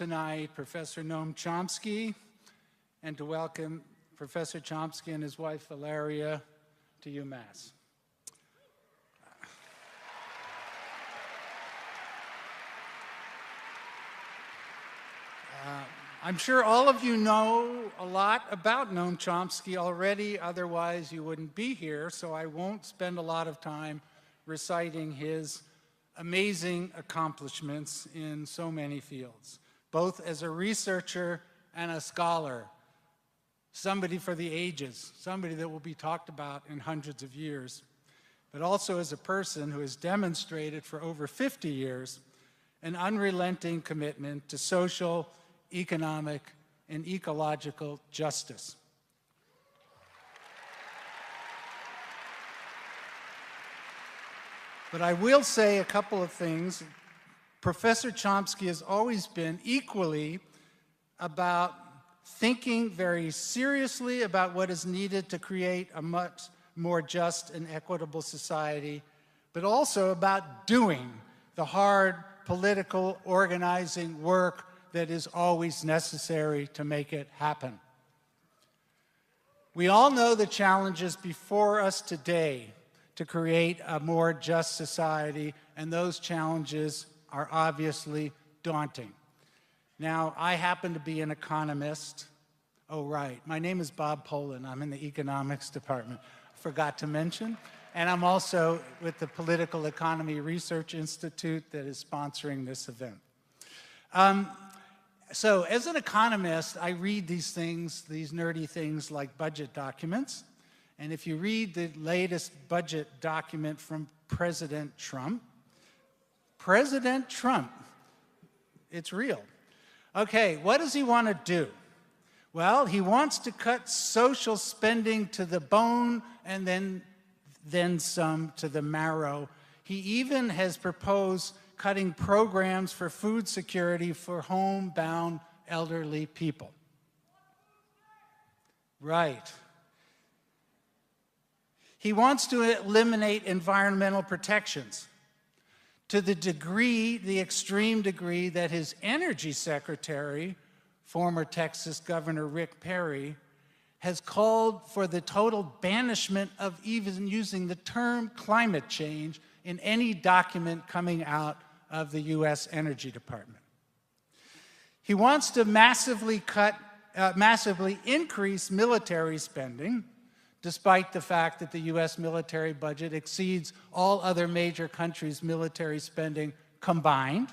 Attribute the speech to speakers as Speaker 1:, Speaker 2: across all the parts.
Speaker 1: tonight Professor Noam Chomsky, and to welcome Professor Chomsky and his wife Valeria to UMass. I'm sure all of you know a lot about Noam Chomsky already, otherwise you wouldn't be here, so I won't spend a lot of time reciting his amazing accomplishments in so many fields, both as a researcher and a scholar, somebody for the ages, somebody that will be talked about in hundreds of years, but also as a person who has demonstrated for over 50 years an unrelenting commitment to social, economic, and ecological justice. But I will say a couple of things. Professor Chomsky has always been equally about thinking very seriously about what is needed to create a much more just and equitable society, but also about doing the hard political organizing work that is always necessary to make it happen. We all know the challenges before us today to create a more just society, and those challenges are obviously daunting. Now, I happen to be an economist. Oh, right, my name is Bob Poland. I'm in the economics department. I forgot to mention. And I'm also with the Political Economy Research Institute that is sponsoring this event. So as an economist, I read these things, these nerdy things like budget documents. And if you read the latest budget document from President Trump, it's real. Okay, what does he want to do? Well, he wants to cut social spending to the bone and then some to the marrow. He even has proposed cutting programs for food security for homebound elderly people. Right. He wants to eliminate environmental protections to the degree, the extreme degree, that his energy secretary, former Texas Governor Rick Perry, has called for the total banishment of even using the term climate change in any document coming out of the U.S. Energy Department. He wants to massively increase military spending, despite the fact that the U.S. military budget exceeds all other major countries' military spending combined.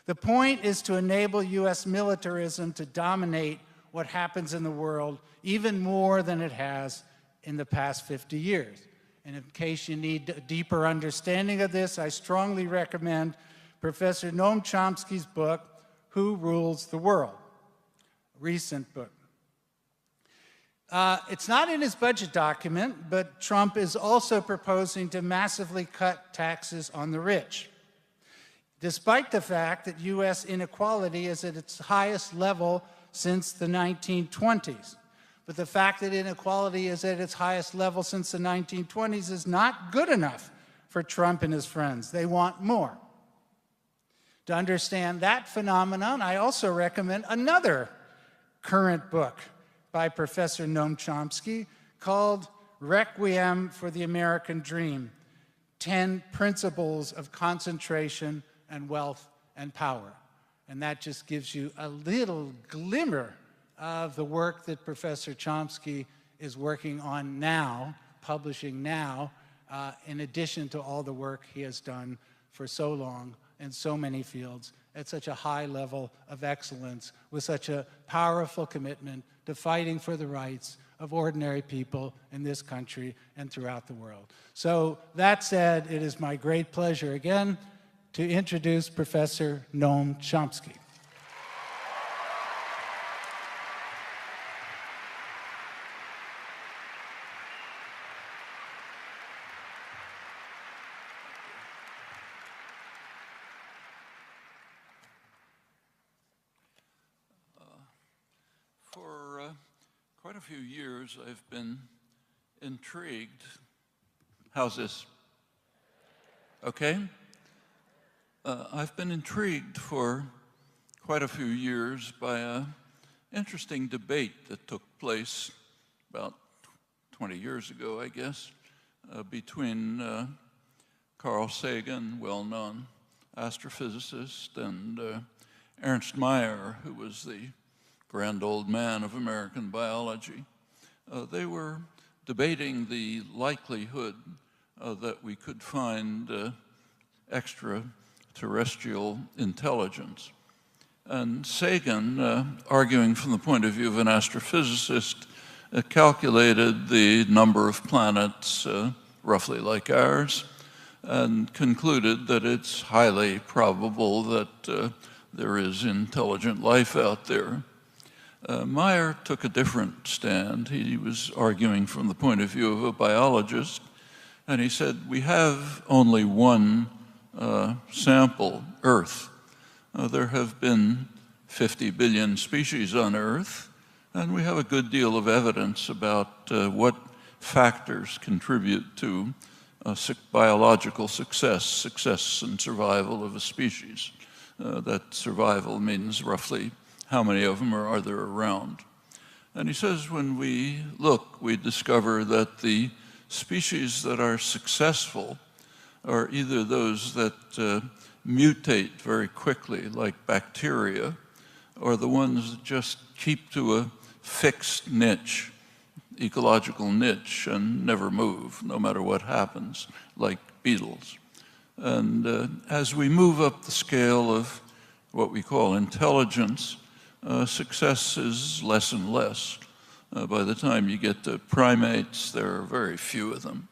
Speaker 1: The point is to enable U.S. militarism to dominate what happens in the world even more than it has in the past 50 years. And in case you need a deeper understanding of this, I strongly recommend Professor Noam Chomsky's book, Who Rules the World? A recent book. It's not in his budget document, but Trump is also proposing to massively cut taxes on the rich, despite the fact that U.S. inequality is at its highest level since the 1920s. But the fact that inequality is at its highest level since the 1920s is not good enough for Trump and his friends. They want more. To understand that phenomenon, I also recommend another current book by Professor Noam Chomsky called Requiem for the American Dream, 10 Principles of Concentration and Wealth and Power. And that just gives you a little glimmer of the work that Professor Chomsky is working on now, publishing now, in addition to all the work he has done for so long in so many fields at such a high level of excellence, with such a powerful commitment to fighting for the rights of ordinary people in this country and throughout the world. So that said, it is my great pleasure again to introduce Professor Noam Chomsky.
Speaker 2: Quite a few years I've been intrigued. How's this? Okay? I've been intrigued for quite a few years by an interesting debate that took place about 20 years ago, I guess, between Carl Sagan, well-known astrophysicist, and Ernst Mayr, who was the grand old man of American biology. They were debating the likelihood that we could find extraterrestrial intelligence. And Sagan, arguing from the point of view of an astrophysicist, calculated the number of planets roughly like ours, and concluded that it's highly probable that there is intelligent life out there. Mayr took a different stand. He was arguing from the point of view of a biologist, and he said, we have only one sample, Earth. There have been 50 billion species on Earth, and we have a good deal of evidence about what factors contribute to biological success and survival of a species. That survival means roughly how many of them are there around. And he says when we look, we discover that the species that are successful are either those that mutate very quickly, like bacteria, or the ones that just keep to a fixed niche, ecological niche, and never move, no matter what happens, like beetles. And as we move up the scale of what we call intelligence, success is less and less. By the time you get to primates, there are very few of them.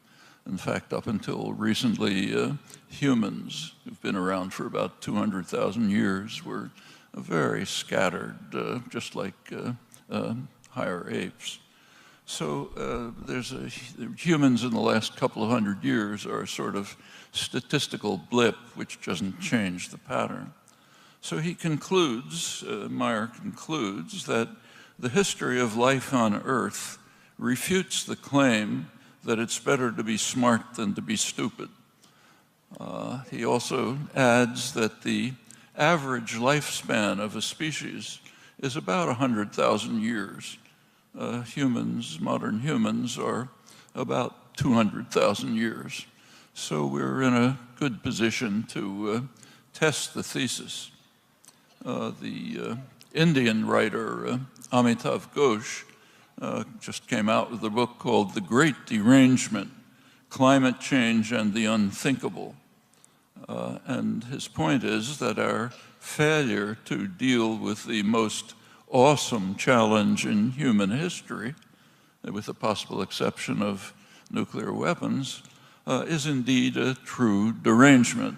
Speaker 2: In fact, up until recently, humans, who've been around for about 200,000 years, were very scattered, just like higher apes. So humans in the last couple of hundred years are a sort of statistical blip which doesn't change the pattern. So he concludes, Mayr concludes, that the history of life on Earth refutes the claim that it's better to be smart than to be stupid. He also adds that the average lifespan of a species is about 100,000 years. Modern humans are about 200,000 years. So we're in a good position to test the thesis. The Indian writer Amitav Ghosh just came out with a book called The Great Derangement, Climate Change and the Unthinkable. And his point is that our failure to deal with the most awesome challenge in human history, with the possible exception of nuclear weapons, is indeed a true derangement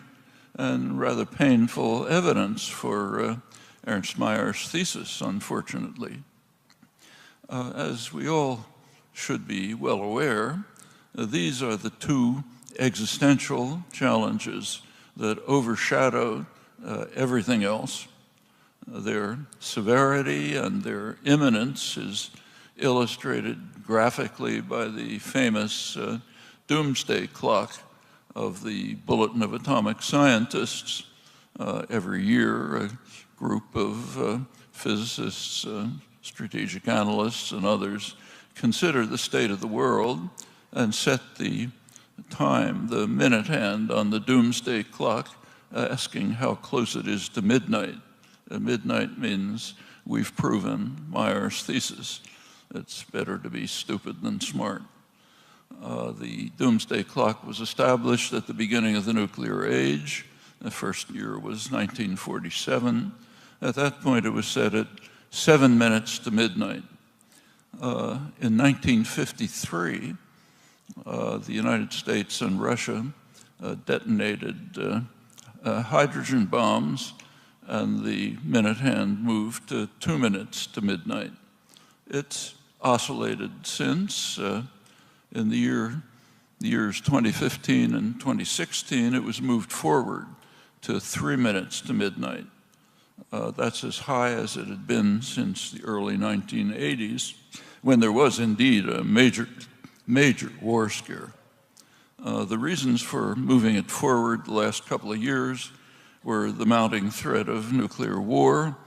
Speaker 2: and rather painful evidence for Ernst Mayr's thesis, unfortunately. As we all should be well aware, these are the two existential challenges that overshadow everything else. Their severity and their imminence is illustrated graphically by the famous doomsday clock of the Bulletin of Atomic Scientists. Every year, a group of physicists, strategic analysts, and others consider the state of the world and set the time, the minute hand on the doomsday clock, asking how close it is to midnight. Midnight means we've proven Mayr's thesis. It's better to be stupid than smart. The doomsday clock was established at the beginning of the nuclear age. The first year was 1947. At that point, it was set at 7 minutes to midnight. In 1953, the United States and Russia detonated hydrogen bombs, and the minute hand moved to 2 minutes to midnight. It's oscillated since. In the years 2015 and 2016, it was moved forward to 3 minutes to midnight. That's as high as it had been since the early 1980s, when there was indeed a major war scare. The reasons for moving it forward the last couple of years were the mounting threat of nuclear war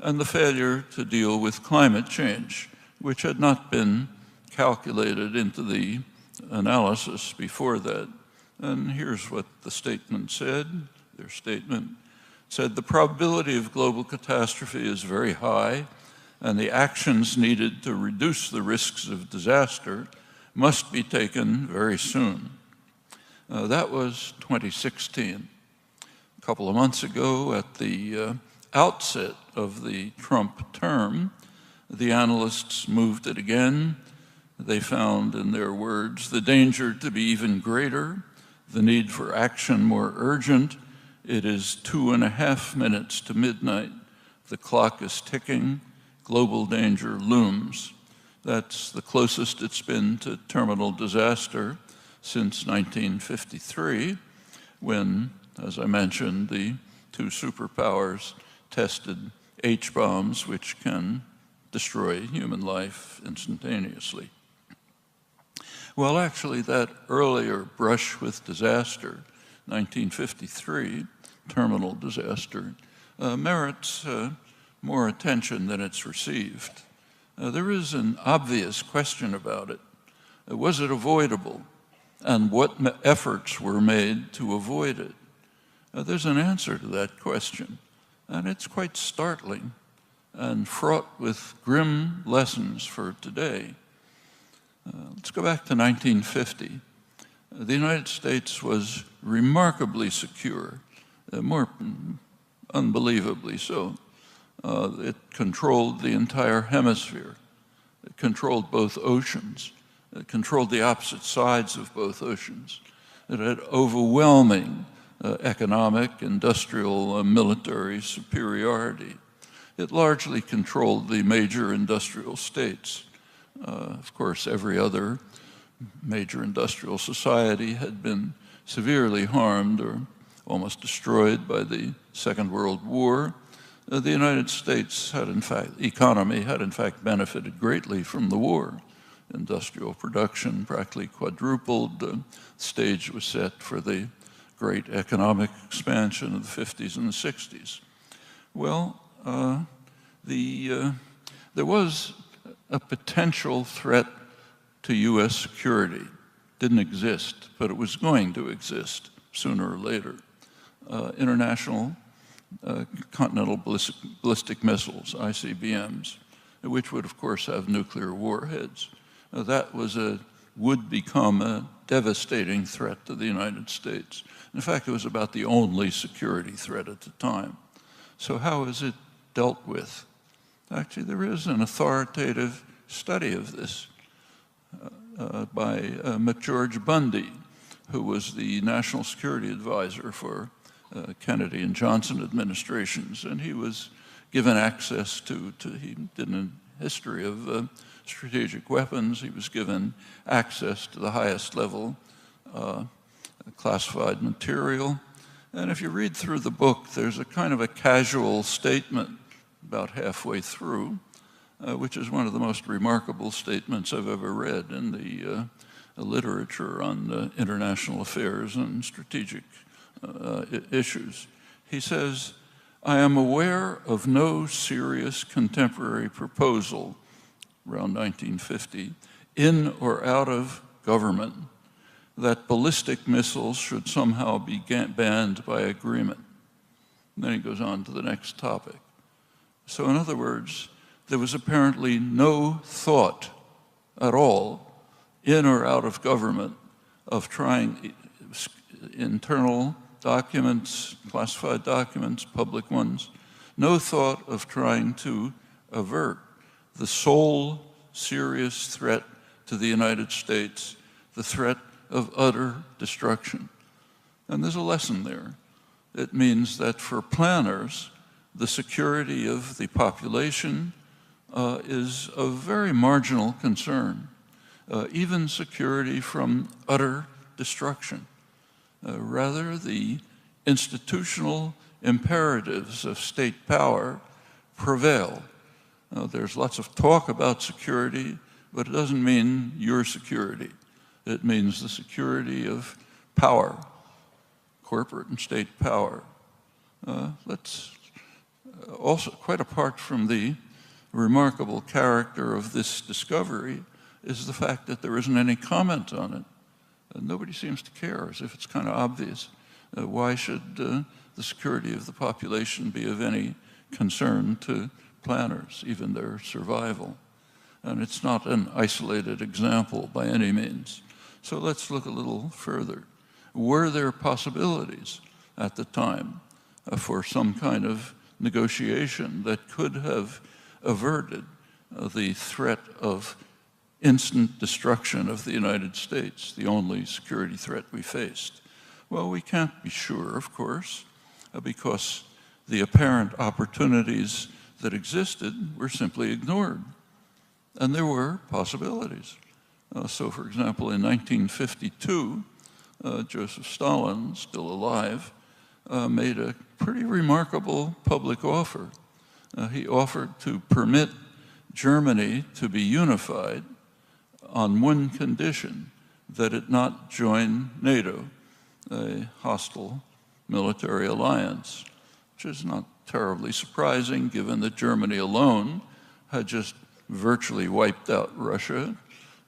Speaker 2: and the failure to deal with climate change, which had not been calculated into the analysis before that. And here's what the statement said. Their statement said, the probability of global catastrophe is very high, and the actions needed to reduce the risks of disaster must be taken very soon. That was 2016. A couple of months ago, at the outset of the Trump term, the analysts moved it again. They found, in their words, the danger to be even greater, the need for action more urgent. It is 2.5 minutes to midnight. The clock is ticking. Global danger looms. That's the closest it's been to terminal disaster since 1953, when, as I mentioned, the two superpowers tested H-bombs, which can destroy human life instantaneously. Well, actually, that earlier brush with disaster, 1953, terminal disaster, merits more attention than it's received. There is an obvious question about it. Was it avoidable? And what efforts were made to avoid it? There's an answer to that question, and it's quite startling and fraught with grim lessons for today. Let's go back to 1950. The United States was remarkably secure, more unbelievably so. It controlled the entire hemisphere. It controlled both oceans. It controlled the opposite sides of both oceans. It had overwhelming economic, industrial, military superiority. It largely controlled the major industrial states. Of course, every other major industrial society had been severely harmed or almost destroyed by the Second World War. The United States economy had in fact benefited greatly from the war. Industrial production practically quadrupled. The stage was set for the great economic expansion of the 50s and the 60s. Well, there was a potential threat to U.S. security. Didn't exist, but it was going to exist sooner or later. International continental ballistic missiles, ICBMs, which would, of course, have nuclear warheads. That would become a devastating threat to the United States. In fact, it was about the only security threat at the time. So how is it dealt with? Actually, there is an authoritative study of this by McGeorge Bundy, who was the national security advisor for Kennedy and Johnson administrations, and he was given access he did a history of strategic weapons. He was given access to the highest level classified material. And if you read through the book, there's a kind of a casual statement about halfway through, which is one of the most remarkable statements I've ever read in the literature on international affairs and strategic issues. He says, I am aware of no serious contemporary proposal, around 1950, in or out of government, that ballistic missiles should somehow be banned by agreement. And then he goes on to the next topic. So in other words, there was apparently no thought at all, in or out of government, of trying internal documents, classified documents, public ones, no thought of trying to avert the sole serious threat to the United States, the threat of utter destruction. And there's a lesson there. It means that for planners, the security of the population is of very marginal concern, even security from utter destruction. Rather, the institutional imperatives of state power prevail. There's lots of talk about security, but it doesn't mean your security. It means the security of power, corporate and state power. Also, quite apart from the remarkable character of this discovery, is the fact that there isn't any comment on it. Nobody seems to care, as if it's kind of obvious. Why should the security of the population be of any concern to planners, even their survival? And it's not an isolated example by any means. So let's look a little further. Were there possibilities at the time for some kind of negotiation that could have averted the threat of instant destruction of the United States, the only security threat we faced? Well, we can't be sure, of course, because the apparent opportunities that existed were simply ignored. And there were possibilities. So, for example, in 1952, Joseph Stalin, still alive, made a pretty remarkable public offer. He offered to permit Germany to be unified on one condition, that it not join NATO, a hostile military alliance, which is not terribly surprising given that Germany alone had just virtually wiped out Russia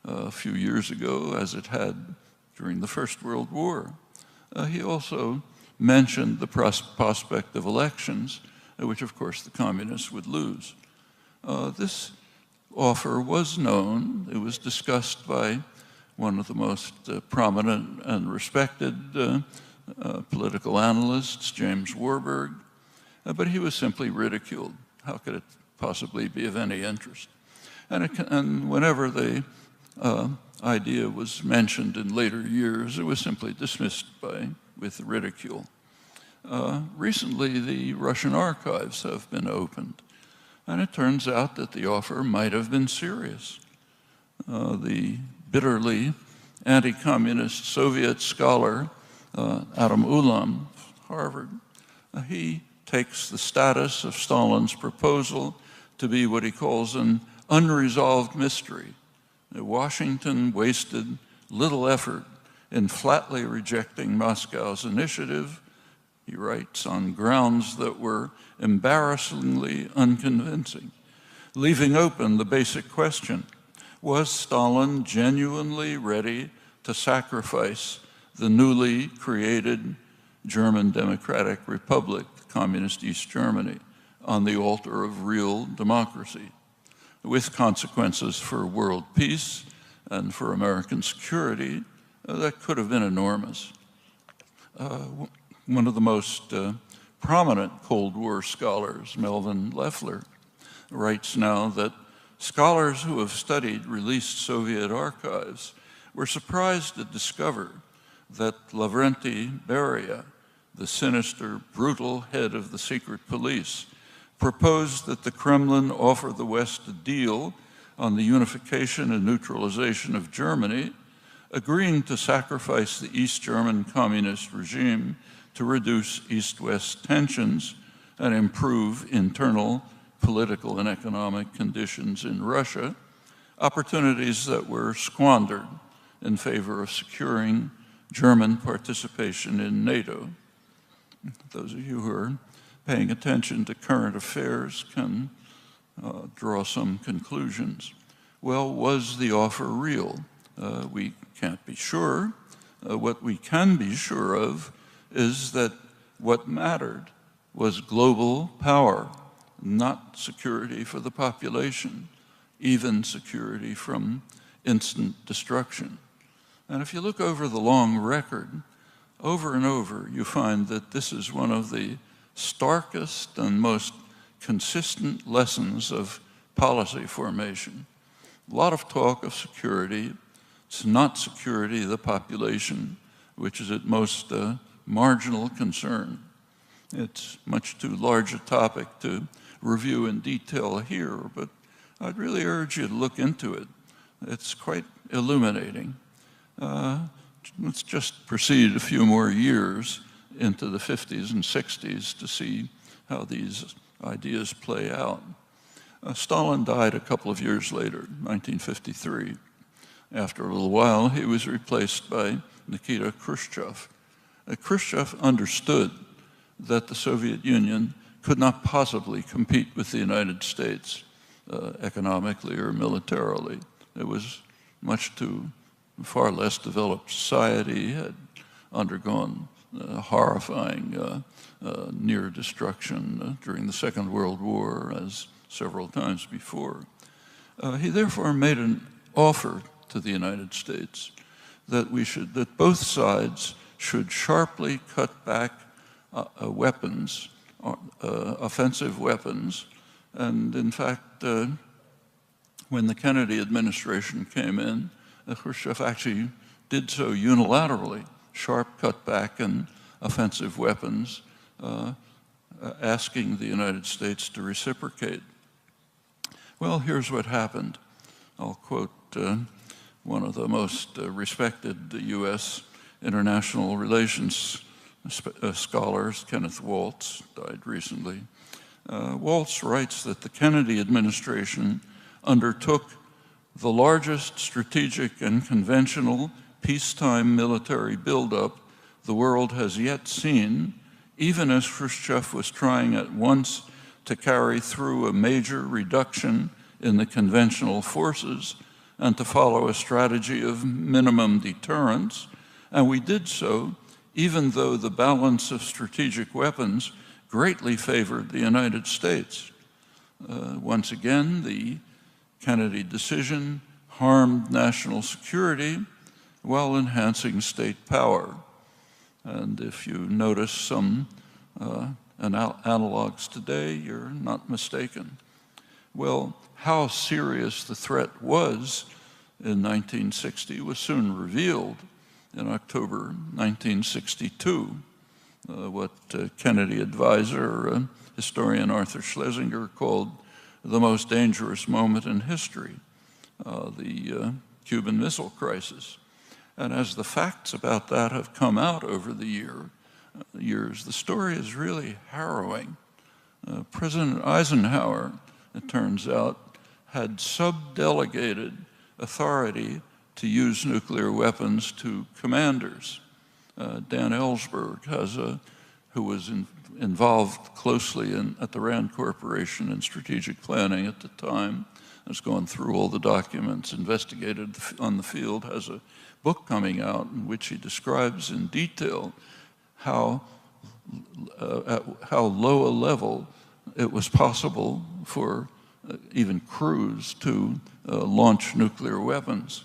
Speaker 2: a few years ago, as it had during the First World War. He also mentioned the prospect of elections, which of course the communists would lose. This offer was known. It was discussed by one of the most prominent and respected political analysts, James Warburg, but he was simply ridiculed. How could it possibly be of any interest? And whenever the idea was mentioned in later years, it was simply dismissed with ridicule. Recently, the Russian archives have been opened, and it turns out that the offer might have been serious. The bitterly anti-communist Soviet scholar, Adam Ulam, Harvard, he takes the status of Stalin's proposal to be what he calls an unresolved mystery. Washington wasted little effort in flatly rejecting Moscow's initiative, he writes, on grounds that were embarrassingly unconvincing, leaving open the basic question: was Stalin genuinely ready to sacrifice the newly created German Democratic Republic, Communist East Germany, on the altar of real democracy, with consequences for world peace and for American security that could have been enormous? One of the most prominent Cold War scholars, Melvin Leffler, writes now that scholars who have studied released Soviet archives were surprised to discover that Lavrenti Beria, the sinister, brutal head of the secret police, proposed that the Kremlin offer the West a deal on the unification and neutralization of Germany, agreeing to sacrifice the East German communist regime to reduce East-West tensions and improve internal political and economic conditions in Russia, opportunities that were squandered in favor of securing German participation in NATO. Those of you who are paying attention to current affairs can draw some conclusions. Well, was the offer real? We can't be sure. What we can be sure of is that what mattered was global power, not security for the population, even security from instant destruction. And if you look over the long record, over and over, you find that this is one of the starkest and most consistent lessons of policy formation. A lot of talk of security. It's not security of the population, which is at most a marginal concern. It's much too large a topic to review in detail here, but I'd really urge you to look into it. It's quite illuminating. Let's just proceed a few more years into the 50s and 60s to see how these ideas play out. Stalin died a couple of years later, 1953. After a little while, he was replaced by Nikita Khrushchev. Khrushchev understood that the Soviet Union could not possibly compete with the United States economically or militarily. It was much too far less developed society, had undergone horrifying near destruction during the Second World War, as several times before. He therefore made an offer to the United States that both sides should sharply cut back weapons, offensive weapons. And in fact, when the Kennedy administration came in, Khrushchev actually did so unilaterally, sharp cutback in offensive weapons, asking the United States to reciprocate. Well, here's what happened. I'll quote one of the most respected U.S. international relations scholars, Kenneth Waltz, died recently. Waltz writes that the Kennedy administration undertook the largest strategic and conventional peacetime military buildup the world has yet seen, even as Khrushchev was trying at once to carry through a major reduction in the conventional forces and to follow a strategy of minimum deterrence. And we did so even though the balance of strategic weapons greatly favored the United States. Once again, the Kennedy decision harmed national security while enhancing state power. And if you notice some analogs today, you're not mistaken. Well, how serious the threat was in 1960 was soon revealed in October 1962. What Kennedy advisor, historian Arthur Schlesinger, called the most dangerous moment in history, the Cuban Missile Crisis. And as the facts about that have come out over the years, the story is really harrowing. President Eisenhower, it turns out, had subdelegated authority to use nuclear weapons to commanders. Dan Ellsberg, who was involved closely at the Rand Corporation in strategic planning at the time, has gone through all the documents, investigated on the field, has a book coming out in which he describes in detail how low a level it was possible for even crews to launch nuclear weapons.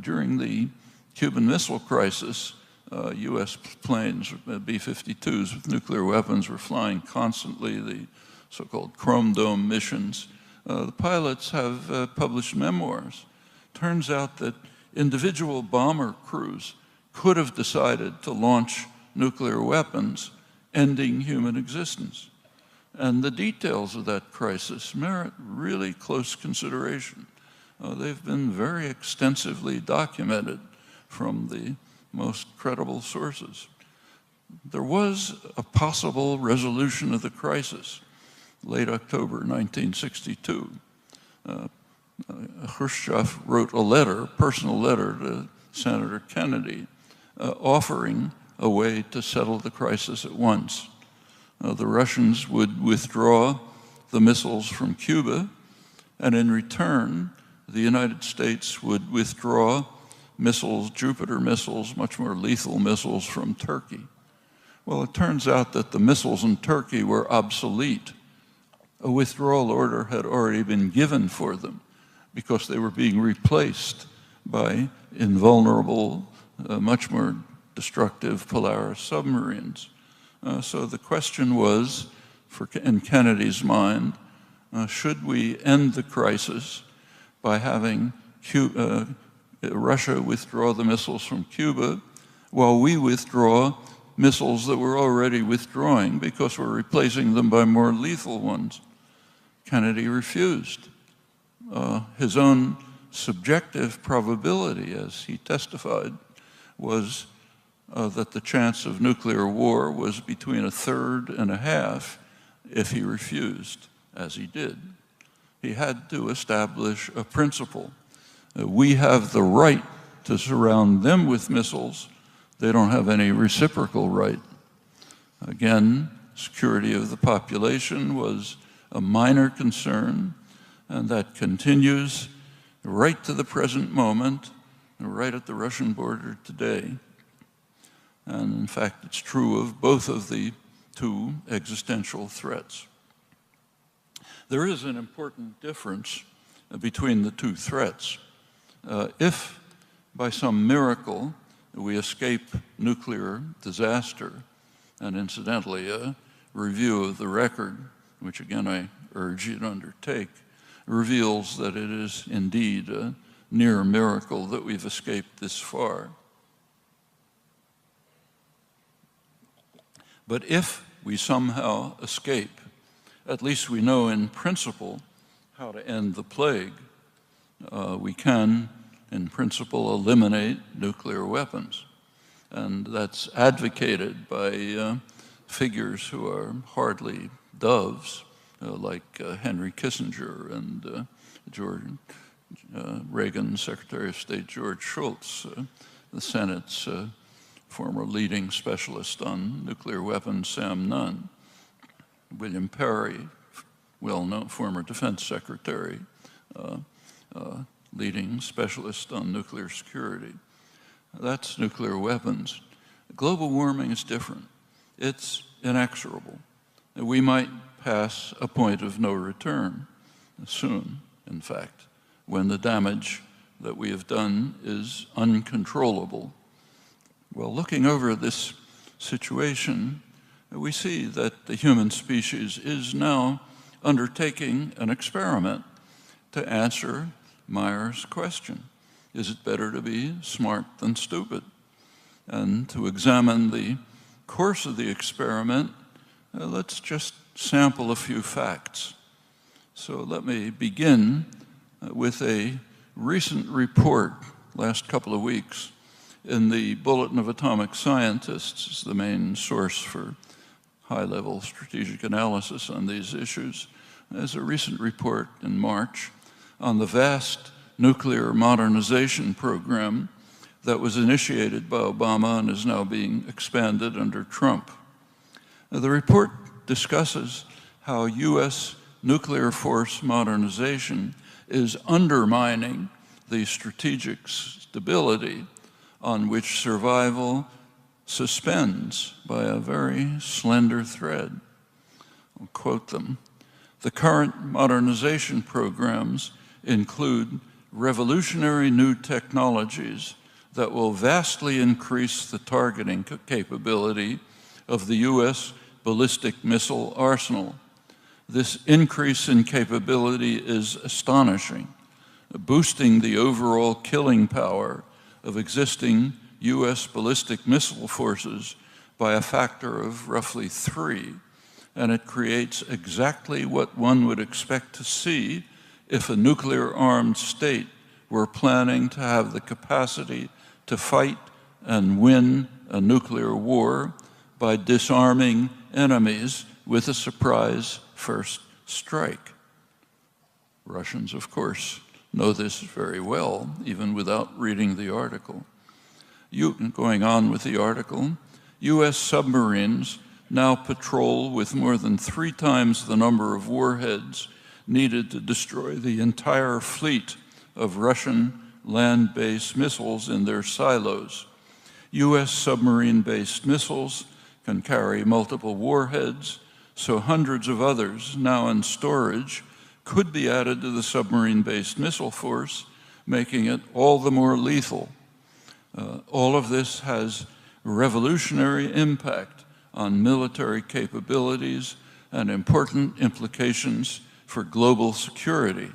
Speaker 2: During the Cuban Missile Crisis, U.S. planes, B-52s with nuclear weapons, were flying constantly, the so-called Chrome Dome missions. The pilots have published memoirs. Turns out that individual bomber crews could have decided to launch nuclear weapons, ending human existence. And the details of that crisis merit really close consideration. They've been very extensively documented from the most credible sources. There was a possible resolution of the crisis, late October 1962. Khrushchev wrote a letter, personal letter to Senator Kennedy, offering a way to settle the crisis at once. The Russians would withdraw the missiles from Cuba, and in return, the United States would withdraw missiles, Jupiter missiles, much more lethal missiles from Turkey. Well, it turns out that the missiles in Turkey were obsolete. A withdrawal order had already been given for them because they were being replaced by invulnerable, much more destructive Polaris submarines. So the question was, in Kennedy's mind, should we end the crisis by having Russia withdraw the missiles from Cuba while we withdraw missiles that we're already withdrawing because we're replacing them by more lethal ones? Kennedy refused. His own subjective probability, as he testified, was that the chance of nuclear war was between 1/3 and 1/2 if he refused, as he did. He had to establish a principle. We have the right to surround them with missiles. They don't have any reciprocal right. Again, security of the population was a minor concern, and that continues right to the present moment, right at the Russian border today. And in fact, it's true of both of the two existential threats. There is an important difference between the two threats. If by some miracle we escape nuclear disaster, and incidentally, a review of the record, which again I urge you to undertake, reveals that it is indeed a near miracle that we've escaped this far. But if we somehow escape, at least we know in principle how to end the plague. We can, in principle, eliminate nuclear weapons. And that's advocated by figures who are hardly doves, like Henry Kissinger and Reagan's Secretary of State George Shultz, the Senate's former leading specialist on nuclear weapons, Sam Nunn, William Perry, well-known former defense secretary, leading specialist on nuclear security. That's nuclear weapons. Global warming is different. It's inexorable. We might pass a point of no return soon, in fact, when the damage that we have done is uncontrollable. Well, looking over this situation, we see that the human species is now undertaking an experiment to answer Meyer's question. Is it better to be smart than stupid? And to examine the course of the experiment, let's just sample a few facts. So let me begin with a recent report, last couple of weeks, in the Bulletin of Atomic Scientists, the main source for high-level strategic analysis on these issues. There's a recent report in March on the vast nuclear modernization program that was initiated by Obama and is now being expanded under Trump. The report discusses how U.S. nuclear force modernization is undermining the strategic stability on which survival suspends by a very slender thread. I'll quote them. The current modernization programs include revolutionary new technologies that will vastly increase the targeting capability of the U.S. ballistic missile arsenal. This increase in capability is astonishing, boosting the overall killing power of existing U.S. ballistic missile forces by a factor of roughly 3, and it creates exactly what one would expect to see if a nuclear-armed state were planning to have the capacity to fight and win a nuclear war by disarming enemies with a surprise first strike. Russians, of course, know this very well, even without reading the article. Going on with the article, U.S. submarines now patrol with more than 3 times the number of warheads needed to destroy the entire fleet of Russian land-based missiles in their silos. U.S. submarine-based missiles can carry multiple warheads, so hundreds of others now in storage could be added to the submarine-based missile force, making it all the more lethal. All of this has revolutionary impact on military capabilities and important implications for global security.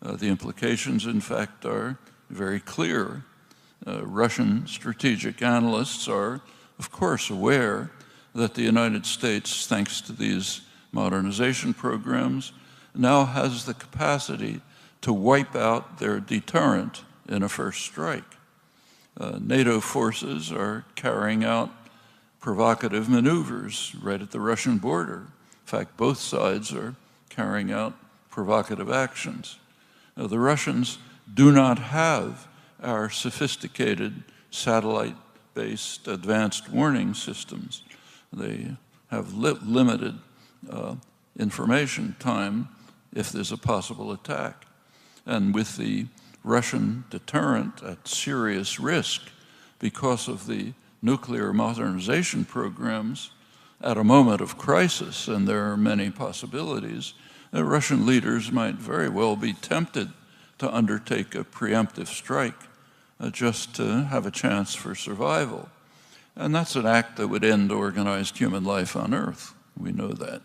Speaker 2: The implications, in fact, are very clear. Russian strategic analysts are, of course, aware that the United States, thanks to these modernization programs, now has the capacity to wipe out their deterrent in a first strike. NATO forces are carrying out provocative maneuvers right at the Russian border. In fact, both sides are carrying out provocative actions. The Russians do not have our sophisticated satellite-based advanced warning systems. They have limited information time if there's a possible attack. And with the Russian deterrent at serious risk because of the nuclear modernization programs, at a moment of crisis, and there are many possibilities, Russian leaders might very well be tempted to undertake a preemptive strike just to have a chance for survival. And that's an act that would end organized human life on Earth. We know that.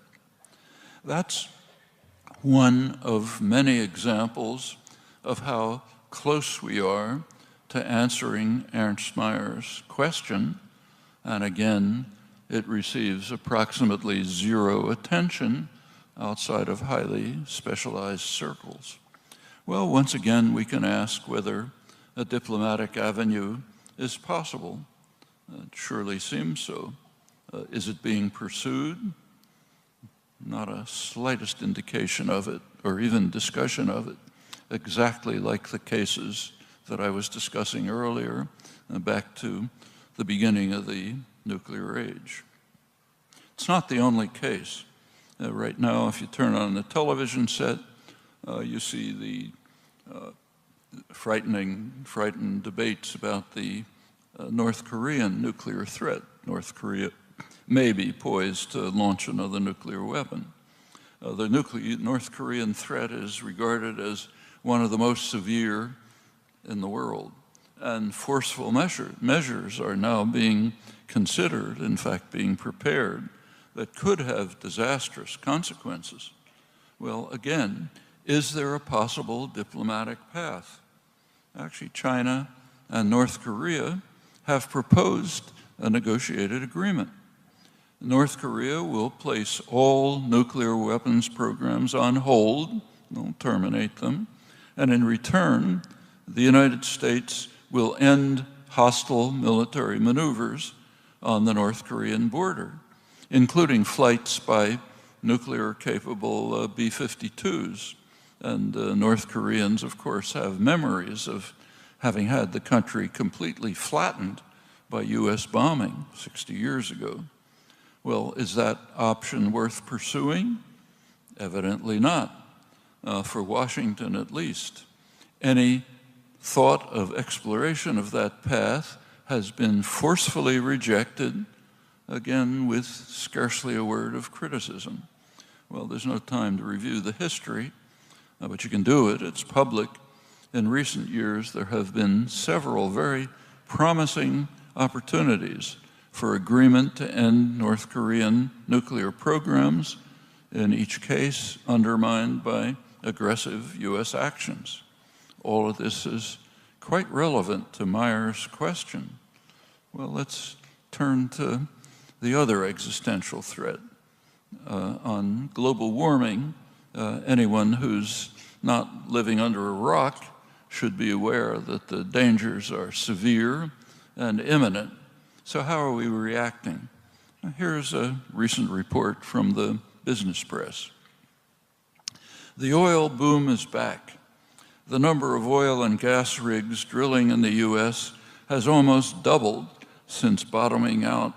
Speaker 2: That's one of many examples of how close we are to answering Ernst Mayer's question. And again, it receives approximately zero attention outside of highly specialized circles. Well, once again, we can ask whether a diplomatic avenue is possible. It surely seems so. Is it being pursued? Not a slightest indication of it, or even discussion of it, exactly like the cases that I was discussing earlier, back to the beginning of the nuclear age. It's not the only case. Right now, if you turn on the television set, you see the frightened debates about the North Korean nuclear threat. North Korea may be poised to launch another nuclear weapon. The North Korean threat is regarded as one of the most severe in the world, and forceful measures are now being considered, in fact being prepared, that could have disastrous consequences. Well, again, is there a possible diplomatic path? Actually, China and North Korea have proposed a negotiated agreement. North Korea will place all nuclear weapons programs on hold, they'll terminate them, and in return, the United States will end hostile military maneuvers on the North Korean border, including flights by nuclear-capable B-52s. And North Koreans, of course, have memories of having had the country completely flattened by US bombing 60 years ago. Well, is that option worth pursuing? Evidently not, for Washington at least. Any thought of exploration of that path has been forcefully rejected, again with scarcely a word of criticism. Well, there's no time to review the history, but you can do it, it's public. In recent years, there have been several very promising opportunities for agreement to end North Korean nuclear programs, in each case undermined by aggressive US actions. All of this is quite relevant to Mayer's question. Well, let's turn to the other existential threat. On global warming, anyone who's not living under a rock should be aware that the dangers are severe and imminent. So how are we reacting? Here's a recent report from the business press. The oil boom is back. The number of oil and gas rigs drilling in the US has almost doubled since bottoming out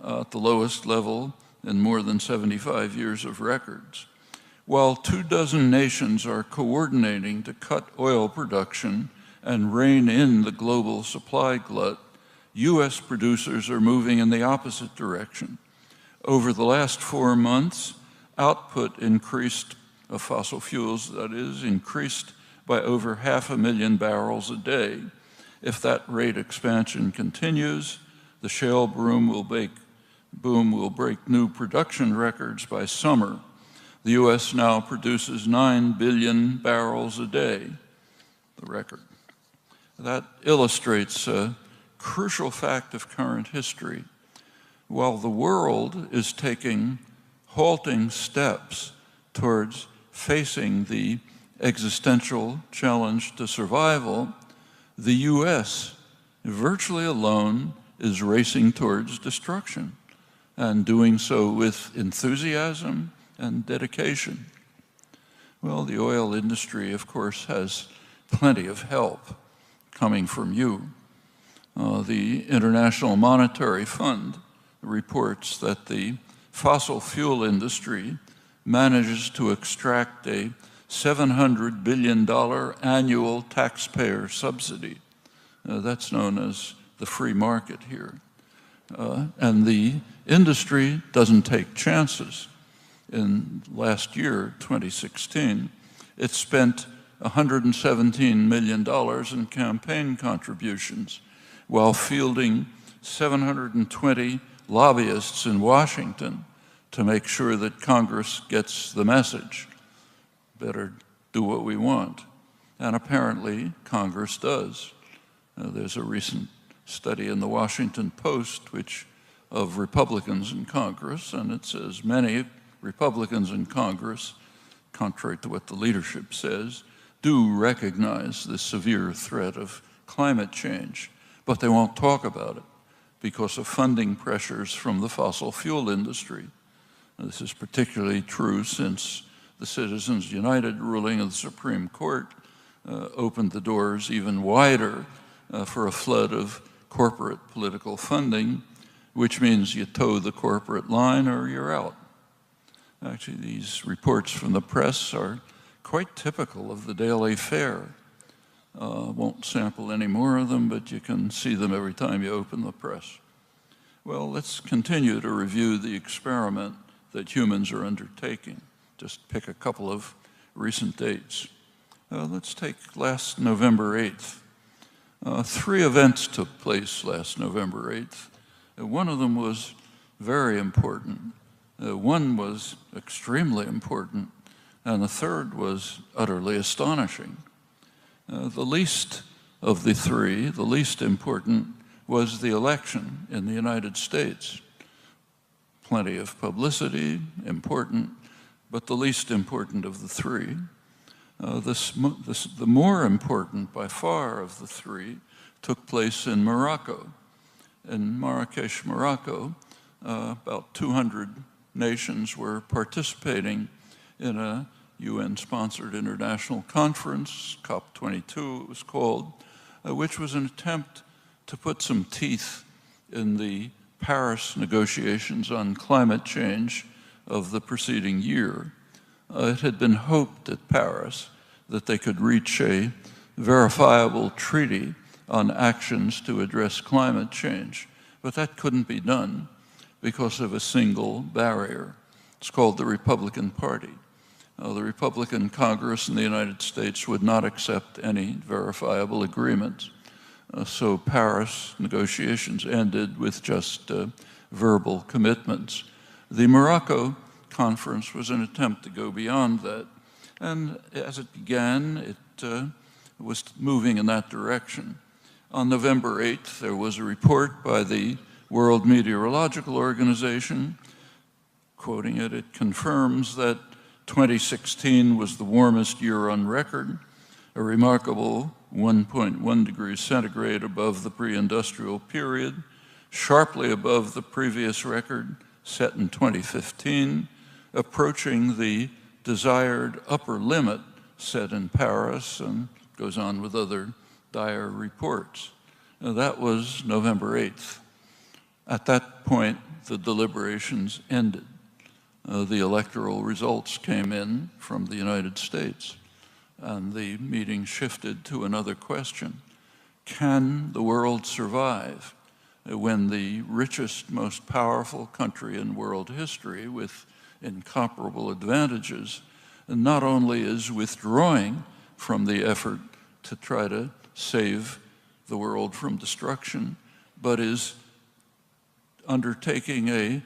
Speaker 2: at the lowest level in more than 75 years of records. While 24 nations are coordinating to cut oil production and rein in the global supply glut, US producers are moving in the opposite direction. Over the last 4 months, output increased of fossil fuels, that is, increased by over 500,000 barrels a day. If that rate expansion continues, the shale boom will break new production records by summer. The US now produces 9 billion barrels a day, the record. That illustrates a crucial fact of current history. While the world is taking halting steps towards facing the existential challenge to survival, the US, virtually alone, is racing towards destruction, and doing so with enthusiasm and dedication. Well, the oil industry, of course, has plenty of help coming from you. The International Monetary Fund reports that the fossil fuel industry manages to extract a $700 billion annual taxpayer subsidy. That's known as the free market here. And the industry doesn't take chances. In last year, 2016, it spent $117 million in campaign contributions while fielding 720 lobbyists in Washington to make sure that Congress gets the message. Better do what we want. And apparently, Congress does. There's a recent study in the Washington Post of Republicans in Congress, and it says many Republicans in Congress, contrary to what the leadership says, do recognize the severe threat of climate change, but they won't talk about it because of funding pressures from the fossil fuel industry. This is particularly true since the Citizens United ruling of the Supreme Court opened the doors even wider for a flood of corporate political funding, which means you toe the corporate line or you're out. Actually, these reports from the press are quite typical of the daily fare. Won't sample any more of them, but you can see them every time you open the press. Well, let's continue to review the experiment that humans are undertaking. Just pick a couple of recent dates. Let's take last November 8th. 3 events took place last November 8th. One of them was very important. One was extremely important, and the third was utterly astonishing. The least of the 3, the least important, was the election in the United States. Plenty of publicity, important, but the least important of the 3. The more important, by far, of the 3 took place in Morocco. In Marrakesh, Morocco, about 200 nations were participating in a UN-sponsored international conference, COP22 it was called, which was an attempt to put some teeth in the Paris negotiations on climate change of the preceding year. It had been hoped at Paris that they could reach a verifiable treaty on actions to address climate change, but that couldn't be done because of a single barrier. It's called the Republican Party. The Republican Congress in the United States would not accept any verifiable agreements. So Paris negotiations ended with just verbal commitments. The Morocco conference was an attempt to go beyond that. And as it began, it was moving in that direction. On November 8th, there was a report by the World Meteorological Organization. Quoting it, it confirms that 2016 was the warmest year on record, a remarkable 1.1 degrees centigrade above the pre-industrial period, sharply above the previous record set in 2015, approaching the desired upper limit set in Paris, and goes on with other dire reports. That was November 8th. At that point, the deliberations ended. The electoral results came in from the United States, and the meeting shifted to another question. Can the world survive when the richest, most powerful country in world history with incomparable advantages not only is withdrawing from the effort to try to save the world from destruction, but is undertaking a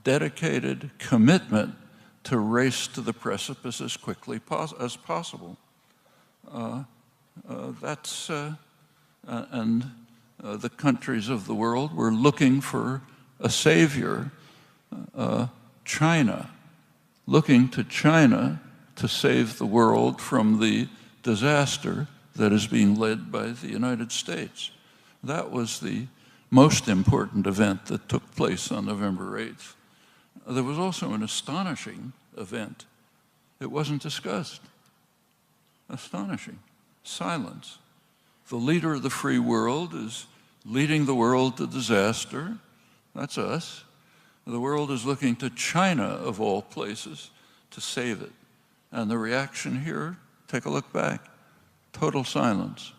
Speaker 2: dedicated commitment to race to the precipice as quickly as possible. The countries of the world were looking for a savior, China, looking to China to save the world from the disaster that is being led by the United States. That was the most important event that took place on November 8th. There was also an astonishing event. It wasn't discussed. Astonishing. Silence. The leader of the free world is leading the world to disaster. That's us. The world is looking to China, of all places, to save it. And the reaction here, take a look back, total silence.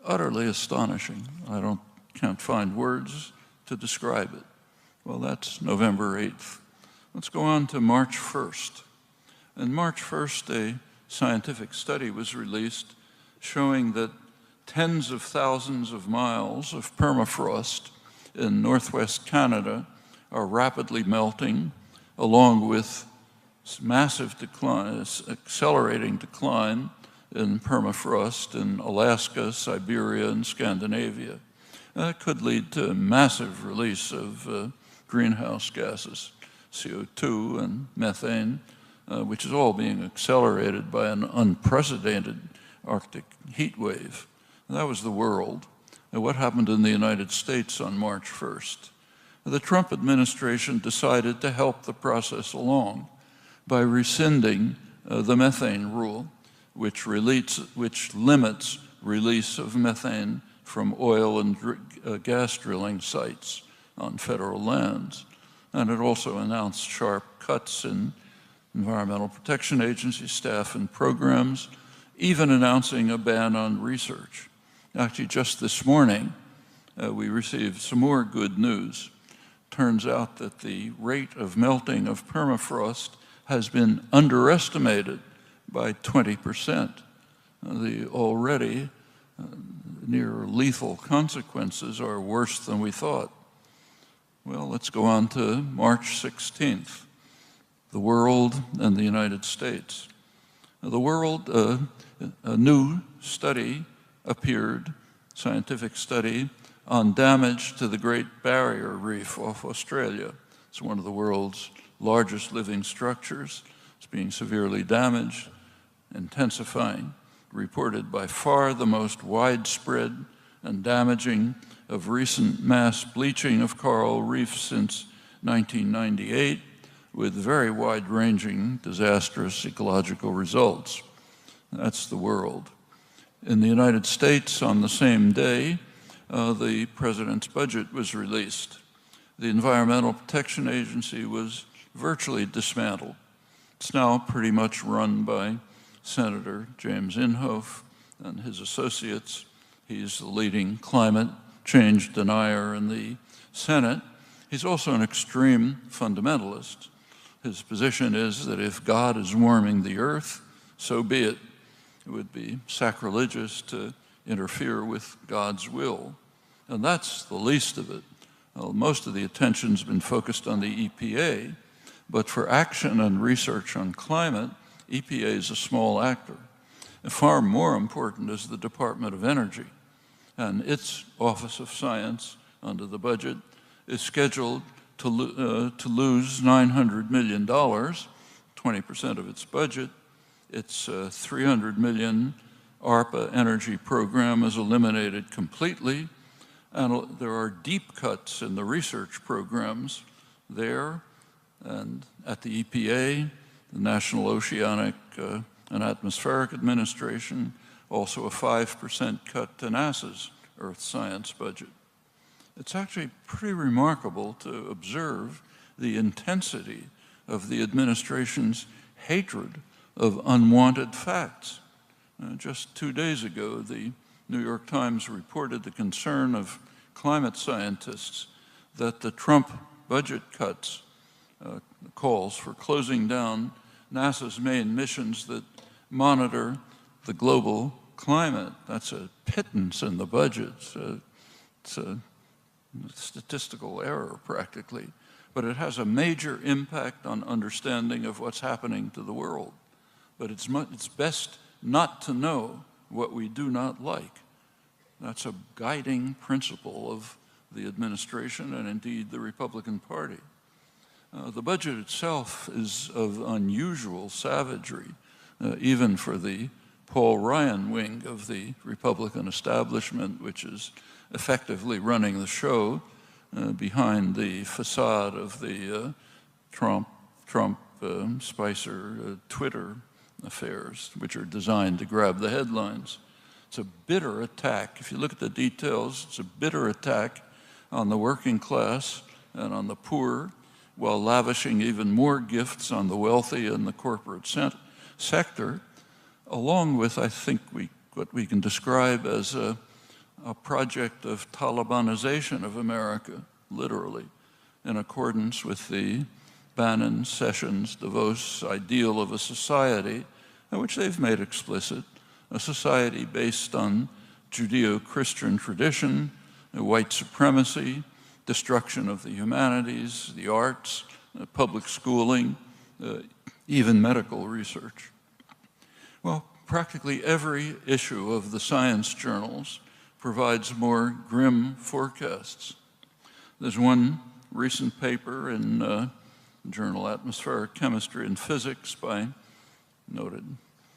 Speaker 2: Utterly astonishing. I can't find words to describe it. Well, that's November 8th. Let's go on to March 1st. On March 1st, a scientific study was released showing that tens of thousands of miles of permafrost in northwest Canada are rapidly melting, along with massive decline, accelerating decline in permafrost in Alaska, Siberia, and Scandinavia. That could lead to massive release of greenhouse gases, CO2 and methane, which is all being accelerated by an unprecedented Arctic heat wave. And that was the world. And what happened in the United States on March 1st? The Trump administration decided to help the process along by rescinding the methane rule, which limits release of methane from oil and gas drilling sites on federal lands. And it also announced sharp cuts in Environmental Protection Agency staff and programs, even announcing a ban on research. Actually, just this morning, we received some more good news. Turns out that the rate of melting of permafrost has been underestimated by 20%. The already near lethal consequences are worse than we thought. Well, let's go on to March 16th, the world and the United States. The world, a new study appeared, scientific study, on damage to the Great Barrier Reef off Australia. It's one of the world's largest living structures. It's being severely damaged, intensifying, reported by far the most widespread and damaging of recent mass bleaching of coral reefs since 1998, with very wide-ranging, disastrous ecological results. That's the world. In the United States, on the same day, the president's budget was released. The Environmental Protection Agency was virtually dismantled. It's now pretty much run by Senator James Inhofe and his associates. He's the leading climate change denier in the Senate. He's also an extreme fundamentalist. His position is that if God is warming the earth, so be it. It would be sacrilegious to interfere with God's will. And that's the least of it. Well, most of the attention's been focused on the EPA, but for action and research on climate, EPA is a small actor. And far more important is the Department of Energy. And its Office of Science, under the budget, is scheduled to lose $900 million, 20% of its budget. Its $300 million ARPA energy program is eliminated completely, and there are deep cuts in the research programs there and at the EPA, the National Oceanic and Atmospheric Administration, also a 5% cut to NASA's Earth Science budget. It's actually pretty remarkable to observe the intensity of the administration's hatred of unwanted facts. Just 2 days ago, the New York Times reported the concern of climate scientists that the Trump budget cuts, calls for closing down NASA's main missions that monitor the global climate. That's a pittance in the budget. It's a statistical error, practically. But it has a major impact on understanding of what's happening to the world. But it's best not to know what we do not like. That's a guiding principle of the administration and indeed the Republican Party. The budget itself is of unusual savagery, even for the Paul Ryan wing of the Republican establishment, which is effectively running the show behind the facade of the Trump Spicer Twitter affairs, which are designed to grab the headlines. It's a bitter attack. If you look at the details, it's a bitter attack on the working class and on the poor while lavishing even more gifts on the wealthy and the corporate sector, along with, I think, what we can describe as a project of Talibanization of America, literally, in accordance with the Bannon, Sessions, DeVos ideal of a society, which they've made explicit, a society based on Judeo-Christian tradition, white supremacy, destruction of the humanities, the arts, public schooling, even medical research. Well, practically every issue of the science journals provides more grim forecasts. There's one recent paper in journal Atmospheric Chemistry and Physics by noted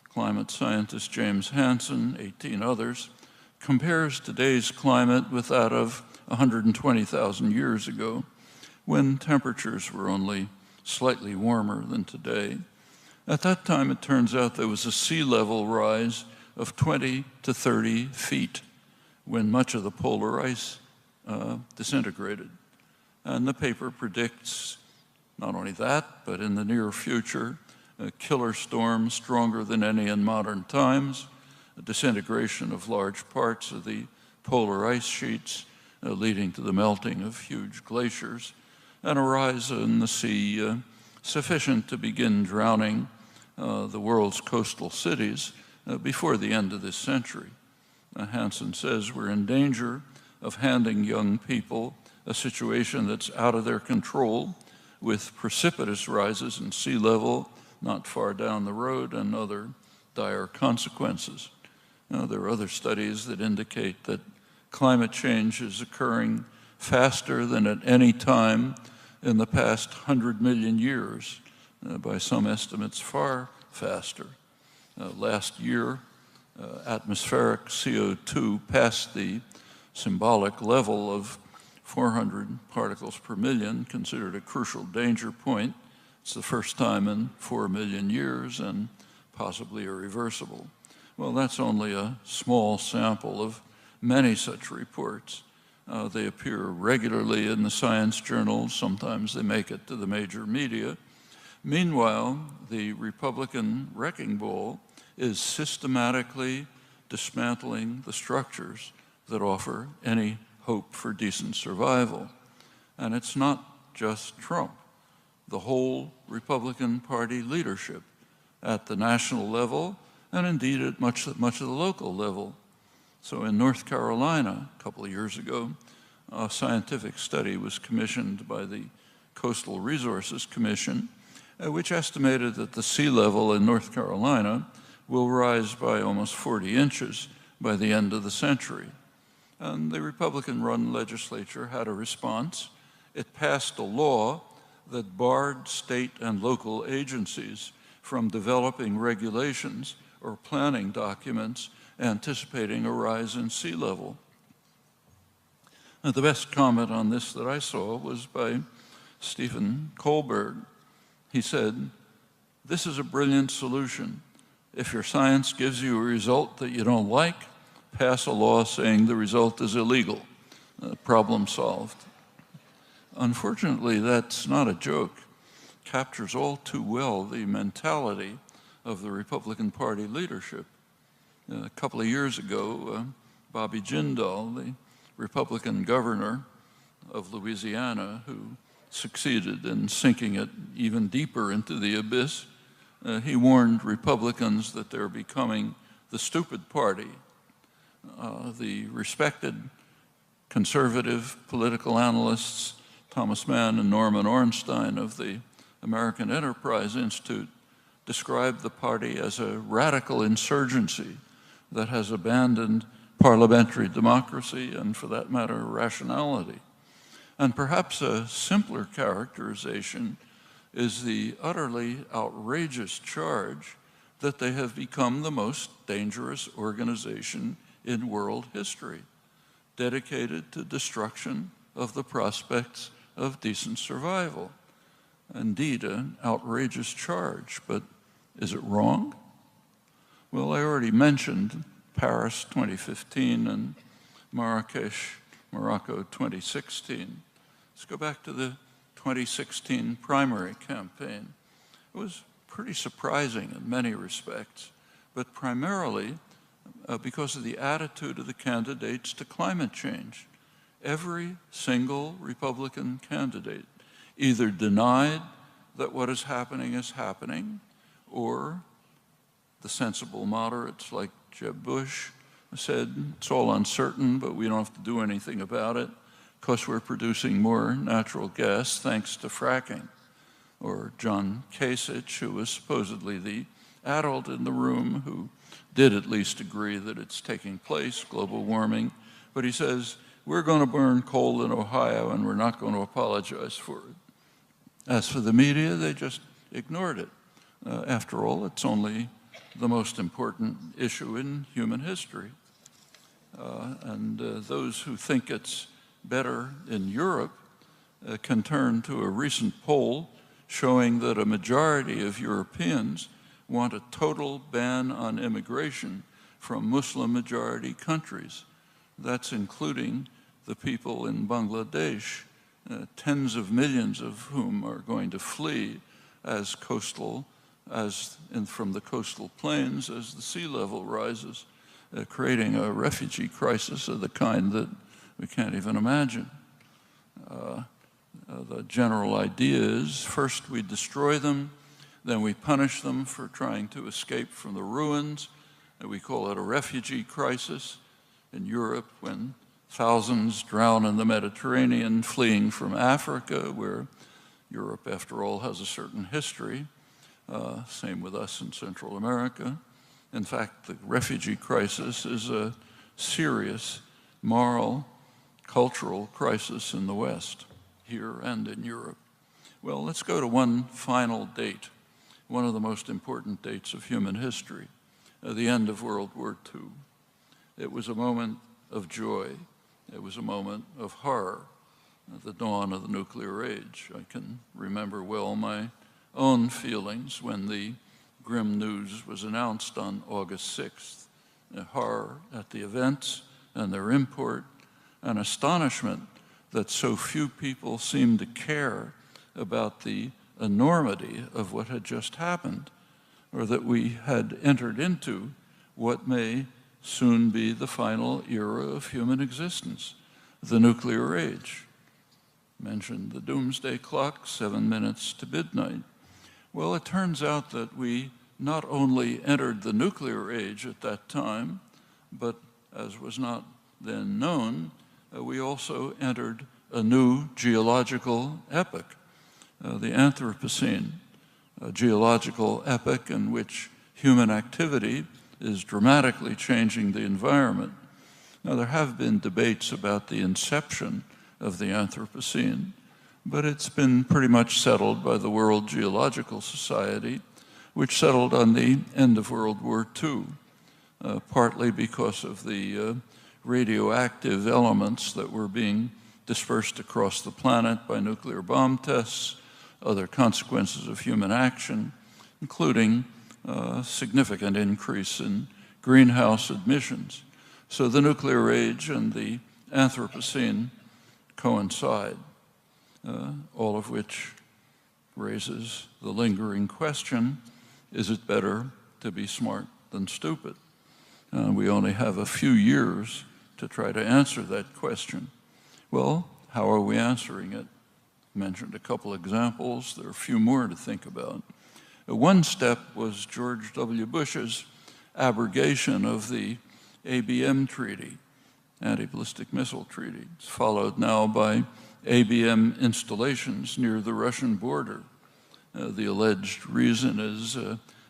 Speaker 2: climate scientist James Hansen, 18 others, compares today's climate with that of 120,000 years ago, when temperatures were only slightly warmer than today. At that time, it turns out there was a sea level rise of 20 to 30 feet when much of the polar ice disintegrated. And the paper predicts not only that, but in the near future, a killer storm stronger than any in modern times, a disintegration of large parts of the polar ice sheets, leading to the melting of huge glaciers, and a rise in the sea sufficient to begin drowning the world's coastal cities before the end of this century. Hansen says we're in danger of handing young people a situation that's out of their control, with precipitous rises in sea level not far down the road and other dire consequences. Now, there are other studies that indicate that climate change is occurring faster than at any time in the past 100 million years, by some estimates far faster. Last year, atmospheric CO2 passed the symbolic level of 400 particles per million, considered a crucial danger point. It's the first time in 4 million years and possibly irreversible. Well, that's only a small sample of many such reports. They appear regularly in the science journals. Sometimes they make it to the major media. Meanwhile, the Republican wrecking ball is systematically dismantling the structures that offer any hope for decent survival. And it's not just Trump. The whole Republican Party leadership at the national level, and indeed at much of the local level. So in North Carolina, a couple of years ago, a scientific study was commissioned by the Coastal Resources Commission, which estimated that the sea level in North Carolina will rise by almost 40 inches by the end of the century. And the Republican-run legislature had a response. It passed a law that barred state and local agencies from developing regulations or planning documents anticipating a rise in sea level. Now, the best comment on this that I saw was by Stephen Kohlberg. He said, "This is a brilliant solution. If your science gives you a result that you don't like, pass a law saying the result is illegal. Problem solved." Unfortunately, that's not a joke. Captures all too well the mentality of the Republican Party leadership. A couple of years ago, Bobby Jindal, the Republican governor of Louisiana, who succeeded in sinking it even deeper into the abyss, he warned Republicans that they're becoming the stupid party. The respected conservative political analysts Thomas Mann and Norman Ornstein of the American Enterprise Institute described the party as a radical insurgency that has abandoned parliamentary democracy and, for that matter, rationality. And perhaps a simpler characterization is the utterly outrageous charge that they have become the most dangerous organization in world history, dedicated to destruction of the prospects of decent survival. Indeed, an outrageous charge, but is it wrong? Well, I already mentioned Paris 2015 and Marrakesh, Morocco 2016. Let's go back to the 2016 primary campaign. It was pretty surprising in many respects, but primarily because of the attitude of the candidates to climate change. Every single Republican candidate either denied that what is happening, or the sensible moderates like Jeb Bush said, it's all uncertain, but we don't have to do anything about it because we're producing more natural gas thanks to fracking. Or John Kasich, who was supposedly the adult in the room who did at least agree that it's taking place, global warming, but he says, we're going to burn coal in Ohio and we're not going to apologize for it. As for the media, they just ignored it. After all, it's only the most important issue in human history. And those who think it's better in Europe can turn to a recent poll showing that a majority of Europeans want a total ban on immigration from Muslim-majority countries. That's including the people in Bangladesh, tens of millions of whom are going to flee from the coastal plains as the sea level rises, creating a refugee crisis of the kind that we can't even imagine. The general idea is first we destroy them, then we punish them for trying to escape from the ruins, and we call it a refugee crisis. In Europe, when thousands drown in the Mediterranean fleeing from Africa, where Europe, after all, has a certain history, same with us in Central America. In fact, the refugee crisis is a serious moral, cultural crisis in the West, here and in Europe. Well, let's go to one final date, one of the most important dates of human history, the end of World War II. It was a moment of joy. It was a moment of horror, the dawn of the nuclear age. I can remember well my own feelings when the grim news was announced on August 6th. Horror at the events and their import, and astonishment that so few people seemed to care about the enormity of what had just happened, or that we had entered into what may soon be the final era of human existence, the nuclear age. Mentioned the doomsday clock, 7 minutes to midnight. Well, it turns out that we not only entered the nuclear age at that time, but as was not then known, we also entered a new geological epoch, the Anthropocene, a geological epoch in which human activity is dramatically changing the environment. Now, there have been debates about the inception of the Anthropocene, but it's been pretty much settled by the World Geological Society, which settled on the end of World War II, partly because of the radioactive elements that were being dispersed across the planet by nuclear bomb tests, other consequences of human action, including a significant increase in greenhouse emissions. So the nuclear age and the Anthropocene coincide, all of which raises the lingering question, is it better to be smart than stupid? We only have a few years to try to answer that question. Well, how are we answering it? I mentioned a couple examples. There are a few more to think about. One step was George W. Bush's abrogation of the ABM treaty, anti-ballistic missile treaty. It's followed now by ABM installations near the Russian border. The alleged reason is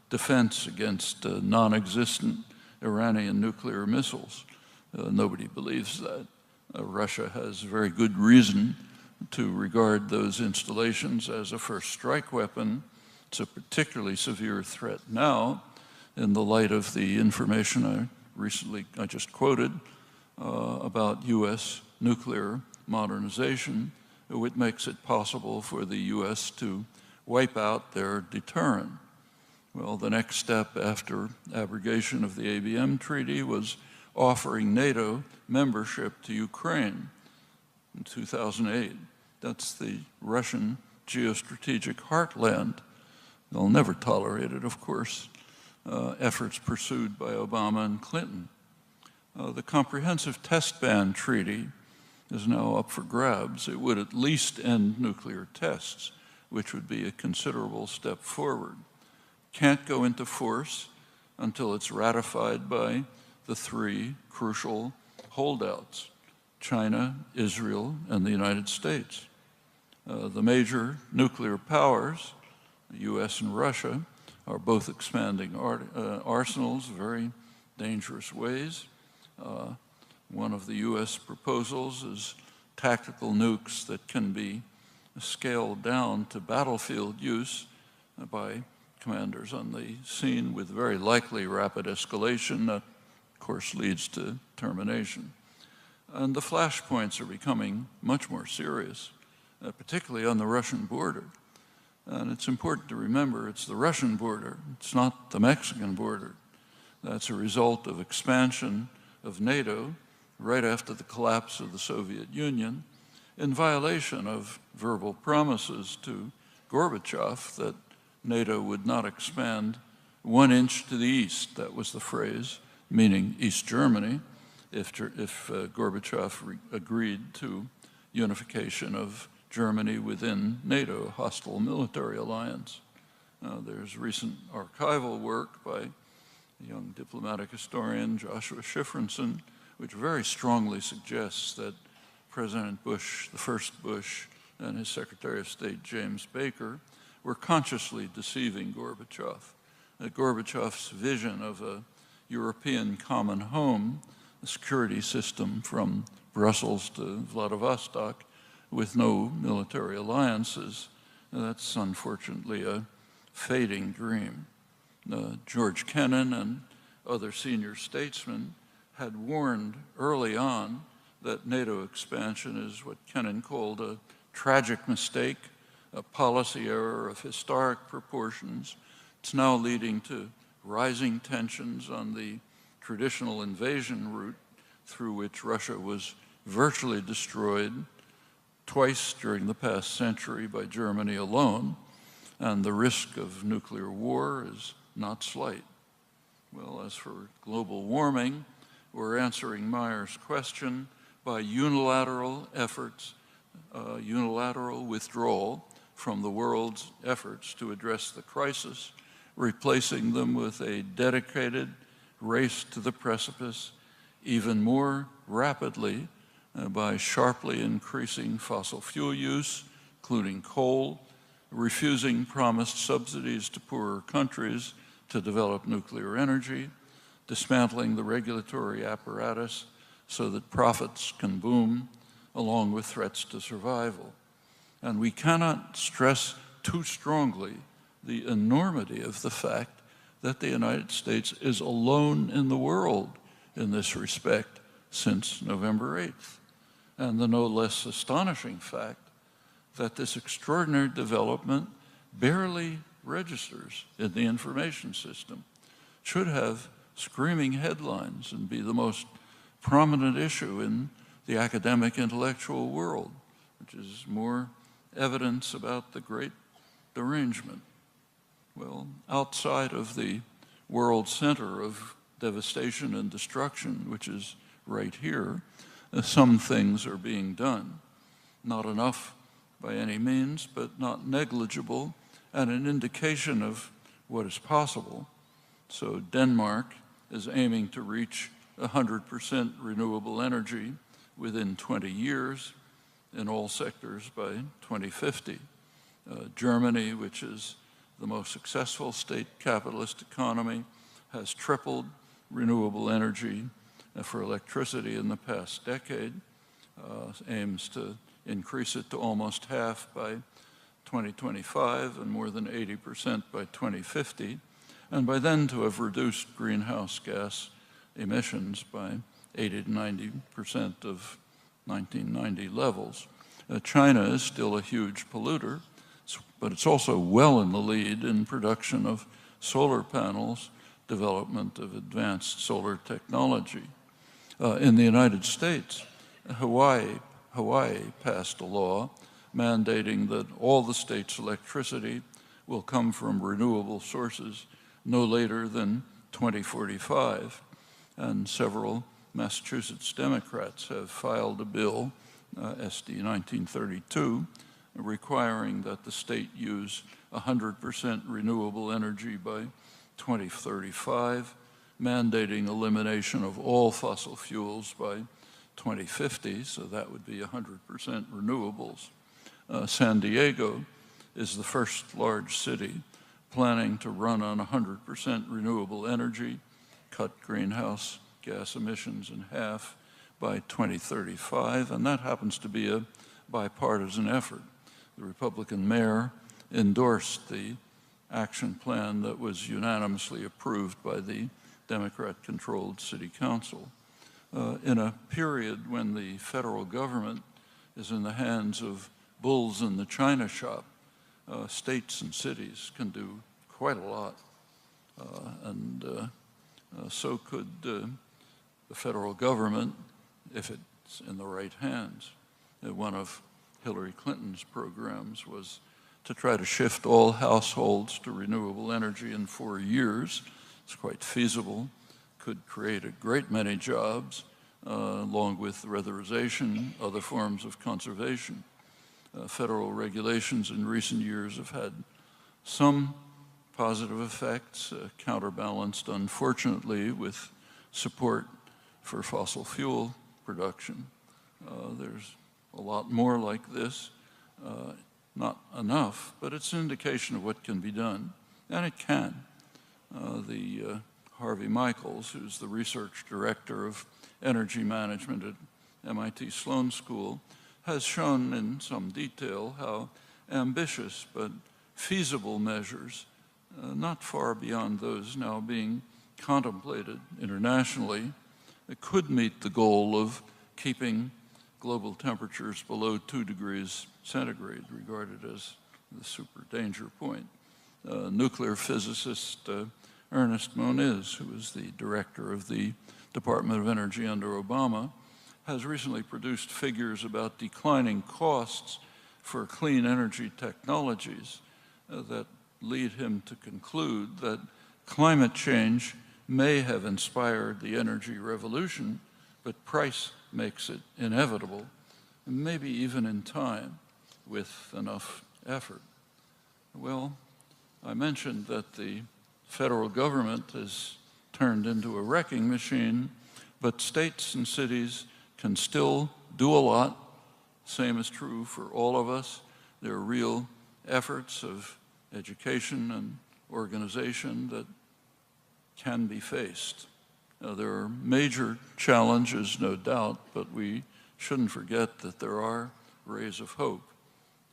Speaker 2: defense against non-existent Iranian nuclear missiles. Nobody believes that. Russia has very good reason to regard those installations as a first strike weapon. It's a particularly severe threat now in the light of the information I just quoted about U.S. nuclear modernization, which makes it possible for the U.S. to wipe out their deterrent. Well, the next step after abrogation of the ABM treaty was offering NATO membership to Ukraine in 2008. That's the Russian geostrategic heartland. They'll never tolerate it, of course, efforts pursued by Obama and Clinton. The Comprehensive Test Ban Treaty is now up for grabs. It would at least end nuclear tests, which would be a considerable step forward. Can't go into force until it's ratified by the three crucial holdouts: China, Israel, and the United States. The major nuclear powers, the US and Russia, are both expanding arsenals in very dangerous ways. One of the US proposals is tactical nukes that can be scaled down to battlefield use by commanders on the scene, with very likely rapid escalation that, of course, leads to termination. And the flashpoints are becoming much more serious, particularly on the Russian border. And it's important to remember it's the Russian border, it's not the Mexican border. That's a result of expansion of NATO right after the collapse of the Soviet Union, in violation of verbal promises to Gorbachev that NATO would not expand 1 inch to the east. That was the phrase, meaning East Germany, if Gorbachev agreed to unification of Germany within NATO, a hostile military alliance. There's recent archival work by a young diplomatic historian, Joshua Shifrinson, which very strongly suggests that President Bush, the first Bush, and his Secretary of State, James Baker, were consciously deceiving Gorbachev. Gorbachev's vision of a European common home, a security system from Brussels to Vladivostok with no military alliances, that's unfortunately a fading dream. George Kennan and other senior statesmen had warned early on that NATO expansion is what Kennan called a tragic mistake, a policy error of historic proportions. It's now leading to rising tensions on the traditional invasion route through which Russia was virtually destroyed twice during the past century by Germany alone, and the risk of nuclear war is not slight. Well, as for global warming, we're answering Meyer's question by unilateral efforts, unilateral withdrawal from the world's efforts to address the crisis, replacing them with a dedicated race to the precipice, even more rapidly by sharply increasing fossil fuel use, including coal, refusing promised subsidies to poorer countries to develop nuclear energy, dismantling the regulatory apparatus so that profits can boom, along with threats to survival. And we cannot stress too strongly the enormity of the fact that the United States is alone in the world in this respect since November 8th. And the no less astonishing fact that this extraordinary development barely registers in the information system should have screaming headlines and be the most prominent issue in the academic intellectual world, which is more evidence about the great derangement. Well, outside of the world center of devastation and destruction, which is right here, some things are being done. Not enough by any means, but not negligible, and an indication of what is possible. So Denmark is aiming to reach 100% renewable energy within 20 years in all sectors by 2050. Germany, which is the most successful state capitalist economy, has tripled renewable energy for electricity in the past decade, aims to increase it to almost half by 2025 and more than 80% by 2050, and by then to have reduced greenhouse gas emissions by 80 to 90% of 1990 levels. China is still a huge polluter, but it's also well in the lead in production of solar panels, development of advanced solar technology. In the United States, Hawaii passed a law mandating that all the state's electricity will come from renewable sources no later than 2045. And several Massachusetts Democrats have filed a bill, SD 1932, requiring that the state use 100% renewable energy by 2035, mandating elimination of all fossil fuels by 2050, so that would be 100% renewables. San Diego is the first large city planning to run on 100% renewable energy, cut greenhouse gas emissions in half by 2035, and that happens to be a bipartisan effort. The Republican mayor endorsed the action plan that was unanimously approved by the Democrat-controlled city council. In a period when the federal government is in the hands of bulls in the china shop, states and cities can do quite a lot. So could the federal government if it's in the right hands. One of Hillary Clinton's programs was to try to shift all households to renewable energy in 4 years. It's quite feasible, could create a great many jobs, along with weatherization, other forms of conservation. Federal regulations in recent years have had some positive effects, counterbalanced, unfortunately, with support for fossil fuel production. There's a lot more like this, not enough, but it's an indication of what can be done, and it can. Harvey Michaels, who's the research director of energy management at MIT Sloan School, has shown in some detail how ambitious but feasible measures, not far beyond those now being contemplated internationally, could meet the goal of keeping global temperatures below 2 degrees centigrade, regarded as the super danger point. Nuclear physicist Ernest Moniz, who is the director of the Department of Energy under Obama, has recently produced figures about declining costs for clean energy technologies that lead him to conclude that climate change may have inspired the energy revolution, but price makes it inevitable, maybe even in time, with enough effort. Well, I mentioned that the federal government has turned into a wrecking machine, but states and cities can still do a lot. Same is true for all of us. There are real efforts of education and organization that can be faced. There are major challenges, no doubt, but we shouldn't forget that there are rays of hope.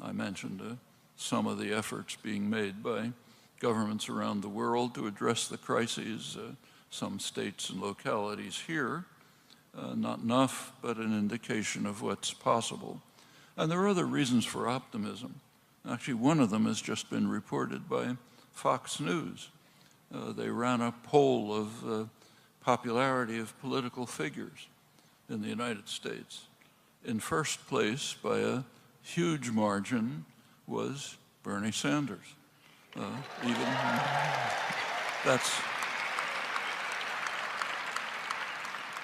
Speaker 2: I mentioned some of the efforts being made by governments around the world to address the crises, some states and localities here. Not enough, but an indication of what's possible. And there are other reasons for optimism. Actually, one of them has just been reported by Fox News. They ran a poll of popularity of political figures in the United States. In first place, by a huge margin, was Bernie Sanders.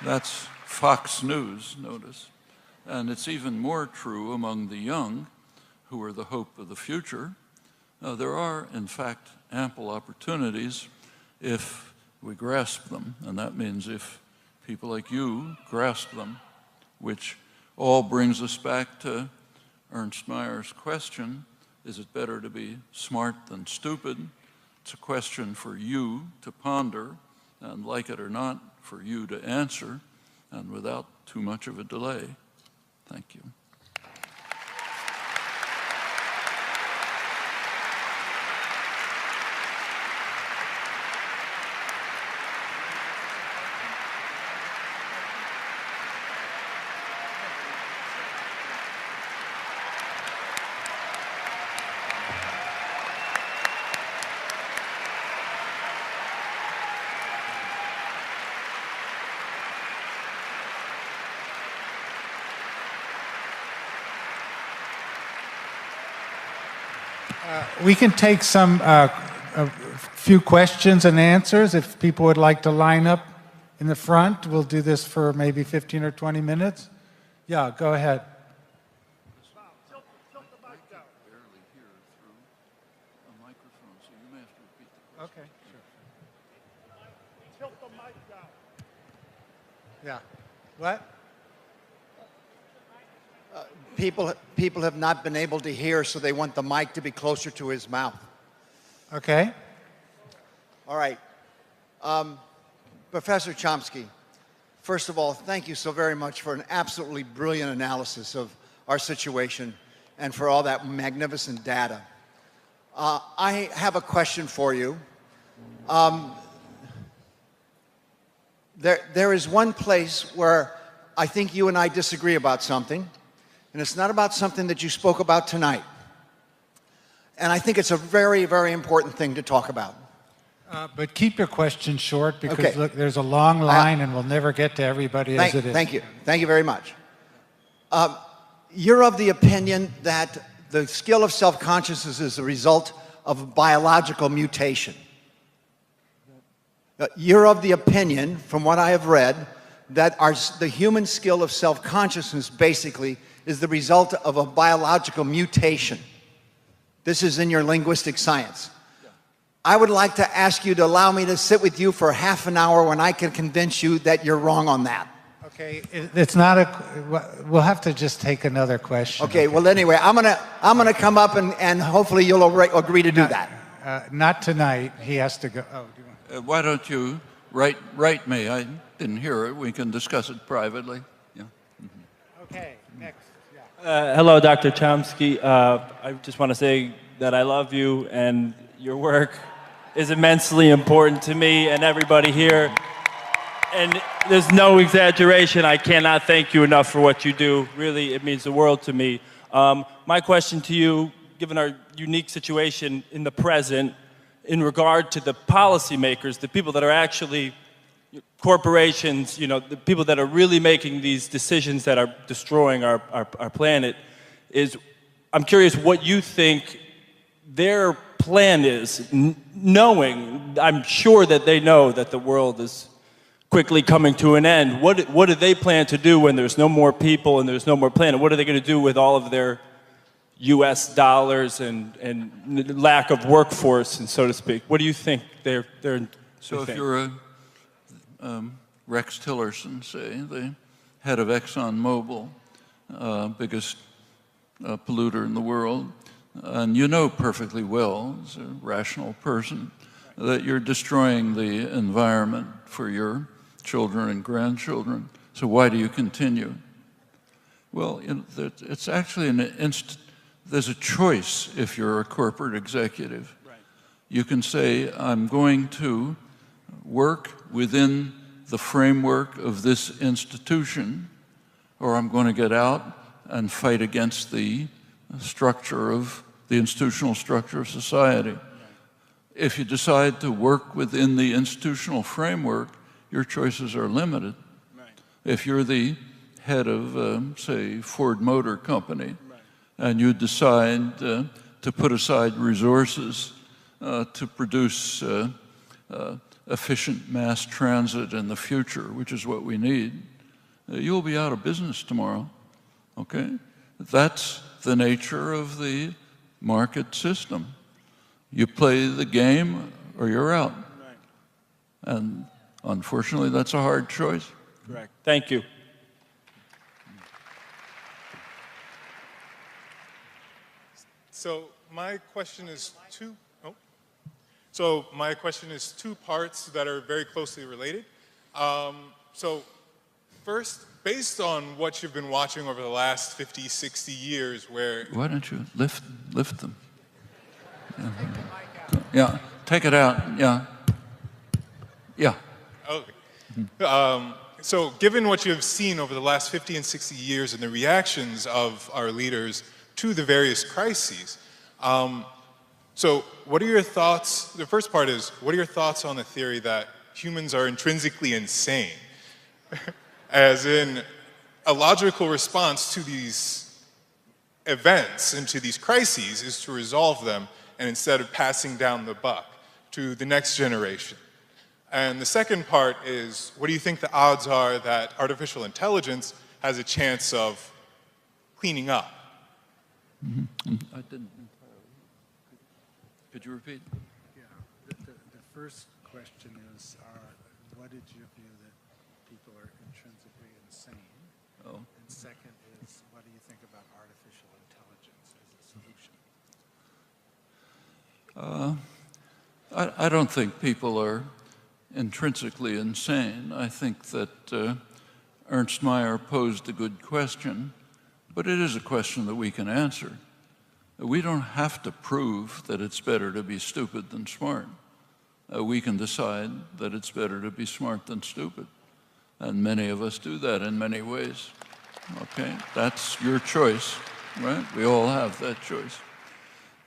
Speaker 2: That's Fox News, notice. And it's even more true among the young, who are the hope of the future. There are, in fact, ample opportunities if we grasp them, and that means if people like you grasp them, which all brings us back to Ernst Mayer's question, is it better to be smart than stupid? It's a question for you to ponder, and like it or not, for you to answer, and without too much of a delay. Thank you.
Speaker 1: We can take a few questions and answers if people would like to line up in the front. We'll do this for maybe 15 or 20 minutes. Yeah, go ahead. Okay, sure. Tilt the mic down. Yeah. What?
Speaker 3: People have not been able to hear, so they want the mic to be closer to his mouth.
Speaker 1: Okay.
Speaker 3: All right. Professor Chomsky, first of all, thank you so very much for an absolutely brilliant analysis of our situation and for all that magnificent data. I have a question for you. There is one place where I think you and I disagree about something, and it's not about something that you spoke about tonight. And I think it's a very, very important thing to talk about.
Speaker 1: But keep your question short because
Speaker 3: Okay.
Speaker 1: look, there's a long line and we'll never get to everybody as it is.
Speaker 3: Thank you. Thank you very much. You're of the opinion that the skill of self-consciousness is a result of biological mutation. You're of the opinion, from what I have read, that the human skill of self-consciousness basically is the result of a biological mutation. This is in your linguistic science. I would like to ask you to allow me to sit with you for half an hour when I can convince you that you're wrong on that.
Speaker 1: Okay, it's not we'll have to just take another question.
Speaker 3: Okay, well anyway, I'm gonna come up and hopefully you'll agree to do that.
Speaker 1: Not tonight, he has to go. Oh, do you want?
Speaker 2: Why don't you write me? I didn't hear it. We can discuss it privately. Yeah.
Speaker 1: Okay, next. Yeah.
Speaker 4: Hello, Dr. Chomsky. I just want to say that I love you and your work is immensely important to me and everybody here. And there's no exaggeration. I cannot thank you enough for what you do. Really, it means the world to me. My question to you, given our unique situation in the present, in regard to the policymakers, the people that are actually corporations, you know, the people that are really making these decisions that are destroying our planet, is I'm curious what you think their plan is, knowing, I'm sure that they know that the world is quickly coming to an end. What do they plan to do when there's no more people and there's no more planet? What are they going to do with all of their US dollars and lack of workforce, and so to speak? What do you think they're
Speaker 2: So if you're Rex Tillerson, say, the head of ExxonMobil, biggest polluter in the world, and you know perfectly well, as a rational person, that you're destroying the environment for your children and grandchildren. So why do you continue? Well, it's actually there's a choice if you're a corporate executive.
Speaker 4: Right.
Speaker 2: You can say, I'm going to work within the framework of this institution, or I'm going to get out and fight against the structure of the institutional structure of society. Right. If you decide to work within the institutional framework, your choices are limited.
Speaker 4: Right.
Speaker 2: If you're the head of, say, Ford Motor Company,
Speaker 4: Right.
Speaker 2: and you decide to put aside resources to produce efficient mass transit in the future, which is what we need, you'll be out of business tomorrow, okay? That's the nature of the market system. You play the game or you're out.
Speaker 4: Right.
Speaker 2: And unfortunately, that's a hard choice.
Speaker 4: Correct. Thank you.
Speaker 5: So my question is two parts that are very closely related. So first, based on what you've been watching over the last 50, 60 years where...
Speaker 2: Why don't you lift them? Yeah, take it out, yeah. Yeah.
Speaker 5: Okay. So given what you've seen over the last 50 and 60 years and the reactions of our leaders to the various crises, so what are your thoughts? The first part is, what are your thoughts on the theory that humans are intrinsically insane? As in, a logical response to these events, into these crises, is to resolve them, and instead of passing down the buck to the next generation. And the second part is, what do you think the odds are that artificial intelligence has a chance of cleaning up?
Speaker 2: I didn't entirely. Could you repeat?
Speaker 1: Yeah, the first question is, what did you view that people are intrinsically insane?
Speaker 2: Oh.
Speaker 1: And second is, what do you think about artificial intelligence as a solution?
Speaker 2: I don't think people are intrinsically insane. I think that Ernst Mayr posed a good question, but it is a question that we can answer. We don't have to prove that it's better to be stupid than smart. We can decide that it's better to be smart than stupid. And many of us do that in many ways. Okay, that's your choice, right? We all have that choice.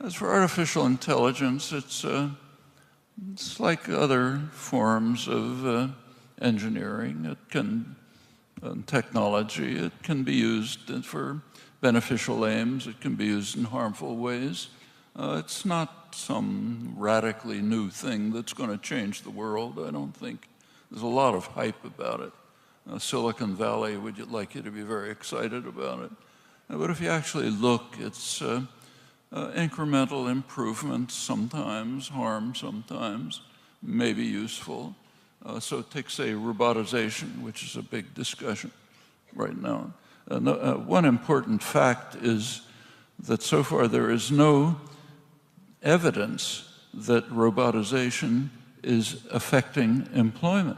Speaker 2: As for artificial intelligence, it's like other forms of engineering. Technology. It can be used for beneficial aims. It can be used in harmful ways. It's not some radically new thing that's going to change the world, I don't think. There's a lot of hype about it. Silicon Valley would like you to be very excited about it. But if you actually look, it's incremental improvements sometimes, harm sometimes, may be useful. So take, say, robotization, which is a big discussion right now. One important fact is that so far there is no evidence that robotization is affecting employment.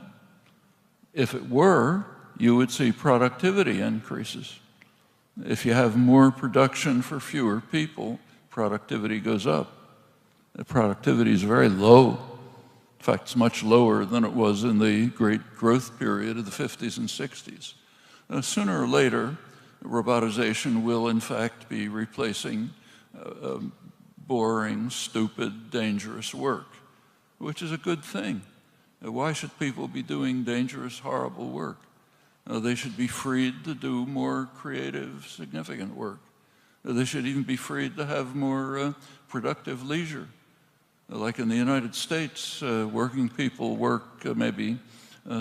Speaker 2: If it were, you would see productivity increases. If you have more production for fewer people, productivity goes up. The productivity is very low. In fact, it's much lower than it was in the great growth period of the 50s and 60s. Sooner or later, robotization will in fact be replacing boring, stupid, dangerous work, which is a good thing. Why should people be doing dangerous, horrible work? They should be freed to do more creative, significant work. They should even be freed to have more productive leisure. Like in the United States, working people work maybe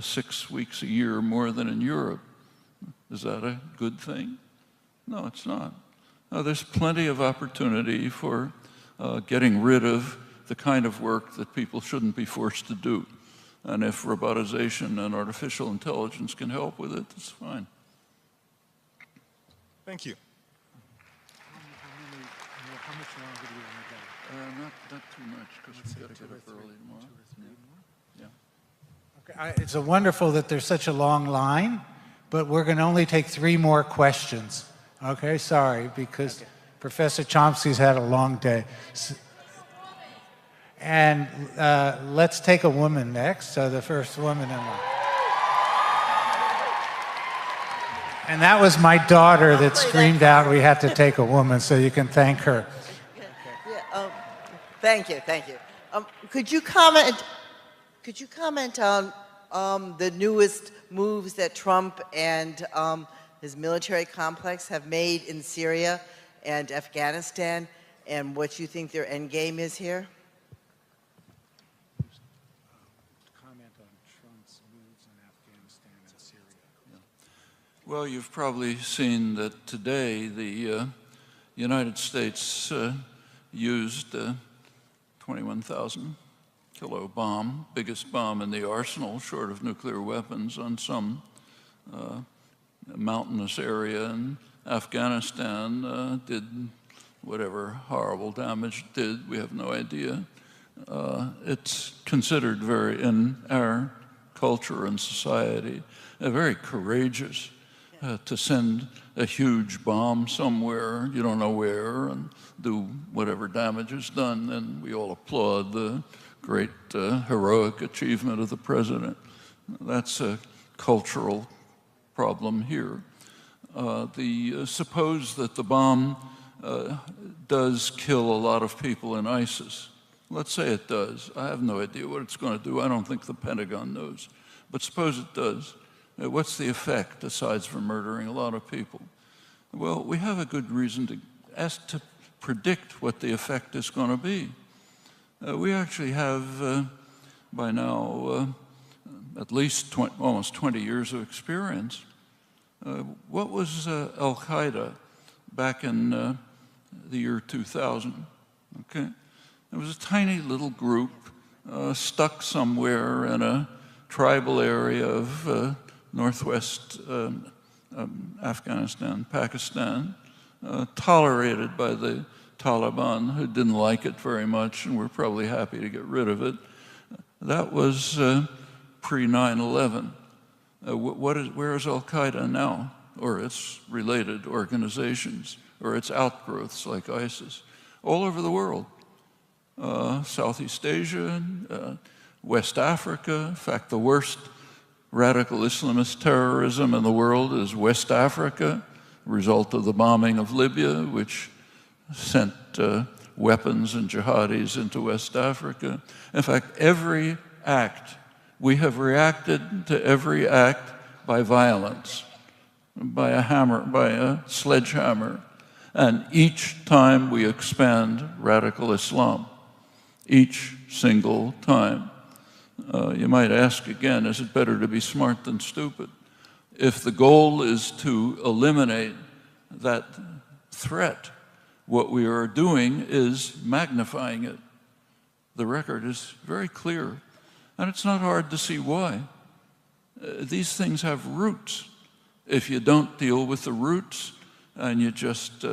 Speaker 2: 6 weeks a year more than in Europe. Is that a good thing? No, it's not. There's plenty of opportunity for getting rid of the kind of work that people shouldn't be forced to do. And if robotization and artificial intelligence can help with it, that's fine.
Speaker 5: Thank you.
Speaker 1: How much longer do you want to go?
Speaker 2: Not too much, because we've got to get up early tomorrow. Yeah.
Speaker 1: Okay, it's wonderful that there's such a long line, but we're going to only take 3 more questions. Okay, sorry, because Professor Chomsky's had a long day. And let's take a woman next, so the first woman in line. And that was my daughter that screamed out we had to take a woman, so you can thank her.
Speaker 6: Yeah, thank you. Could you comment on the newest moves that Trump and his military complex have made in Syria and Afghanistan, and what you think their end game is here?
Speaker 1: Comment on Trump's moves in Afghanistan and Syria.
Speaker 2: Well, you've probably seen that today the United States used a 21,000 kilo bomb, biggest bomb in the arsenal, short of nuclear weapons, on some mountainous area in Afghanistan. Did whatever horrible damage it did, we have no idea. It's considered very, in our culture and society, very courageous to send a huge bomb somewhere, you don't know where, and do whatever damage is done, and we all applaud the great heroic achievement of the president. That's a cultural problem here. Suppose that the bomb does kill a lot of people in ISIS. Let's say it does. I have no idea what it's going to do. I don't think the Pentagon knows. But suppose it does. What's the effect, aside from murdering a lot of people? Well, we have a good reason to asked to predict what the effect is going to be. We actually have, by now, at least almost 20 years of experience. What was Al-Qaeda back in the year 2000? Okay, it was a tiny little group stuck somewhere in a tribal area of northwest Afghanistan, Pakistan, tolerated by the Taliban, who didn't like it very much and were probably happy to get rid of it. That was pre-9/11. Where is Al-Qaeda now, or its related organizations, or its outgrowths like ISIS? All over the world. Southeast Asia, West Africa. In fact, the worst radical Islamist terrorism in the world is West Africa, result of the bombing of Libya, which sent weapons and jihadis into West Africa. In fact, every act, we have reacted to every act by violence, by a hammer, by a sledgehammer. And each time we expand radical Islam, each single time. You might ask again, is it better to be smart than stupid? If the goal is to eliminate that threat, what we are doing is magnifying it. The record is very clear, and it's not hard to see why. These things have roots. If you don't deal with the roots and you just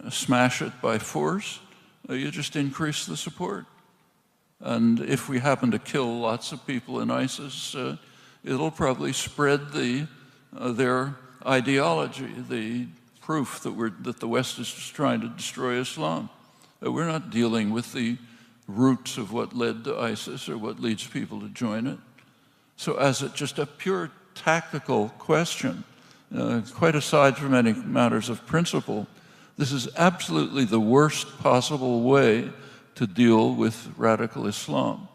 Speaker 2: smash it by force, you just increase the support. And if we happen to kill lots of people in ISIS, it'll probably spread their ideology, the proof that the West is just trying to destroy Islam. We're not dealing with the roots of what led to ISIS or what leads people to join it. So as just a pure tactical question, quite aside from any matters of principle, this is absolutely the worst possible way to deal with radical Islam.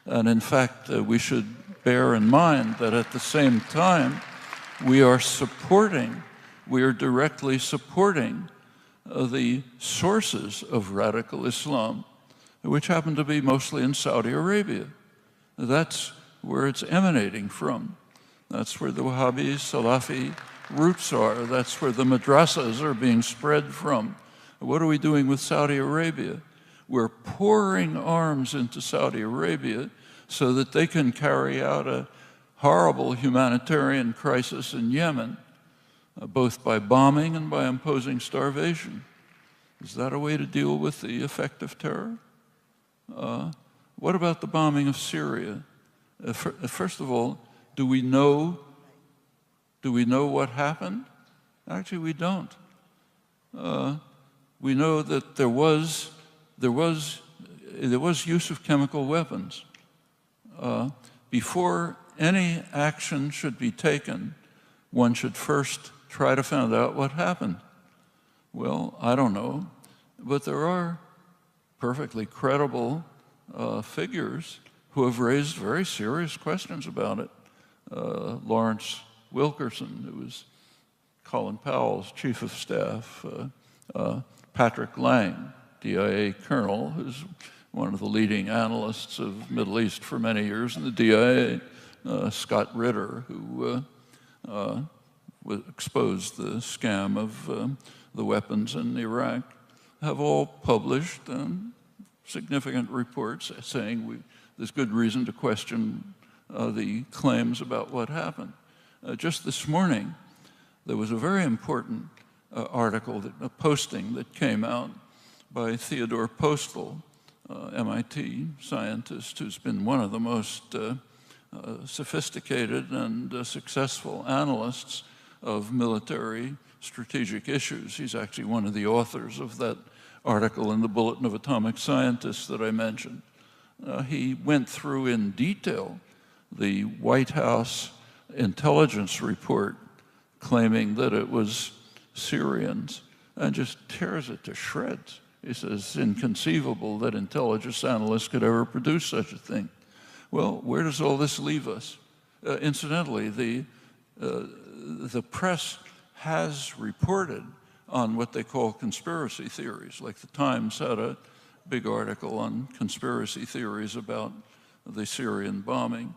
Speaker 2: And in fact, we should bear in mind that at the same time, we are directly supporting the sources of radical Islam, which happen to be mostly in Saudi Arabia. That's where it's emanating from. That's where the Wahhabi, Salafi roots are. That's where the madrasas are being spread from. What are we doing with Saudi Arabia? We're pouring arms into Saudi Arabia so that they can carry out a horrible humanitarian crisis in Yemen, both by bombing and by imposing starvation. Is that a way to deal with the effect of terror? What about the bombing of Syria? First of all, do we know what happened? Actually, we don't. We know that there was use of chemical weapons. Before any action should be taken, one should first try to find out what happened. Well, I don't know, but there are perfectly credible figures who have raised very serious questions about it. Lawrence Wilkerson, who was Colin Powell's chief of staff, Patrick Lang, DIA colonel, who's one of the leading analysts of Middle East for many years in the DIA, Scott Ritter, who exposed the scam of the weapons in Iraq, have all published significant reports saying there's good reason to question the claims about what happened. Just this morning, there was a very important article, a posting that came out by Theodore Postel, MIT scientist who's been one of the most sophisticated and successful analysts of military strategic issues. He's actually one of the authors of that article in the Bulletin of Atomic Scientists that I mentioned. He went through in detail the White House intelligence report claiming that it was Syrians and just tears it to shreds. He says it's inconceivable that intelligence analysts could ever produce such a thing. Well, where does all this leave us? Incidentally, the press has reported on what they call conspiracy theories. Like the Times had a big article on conspiracy theories about the Syrian bombing,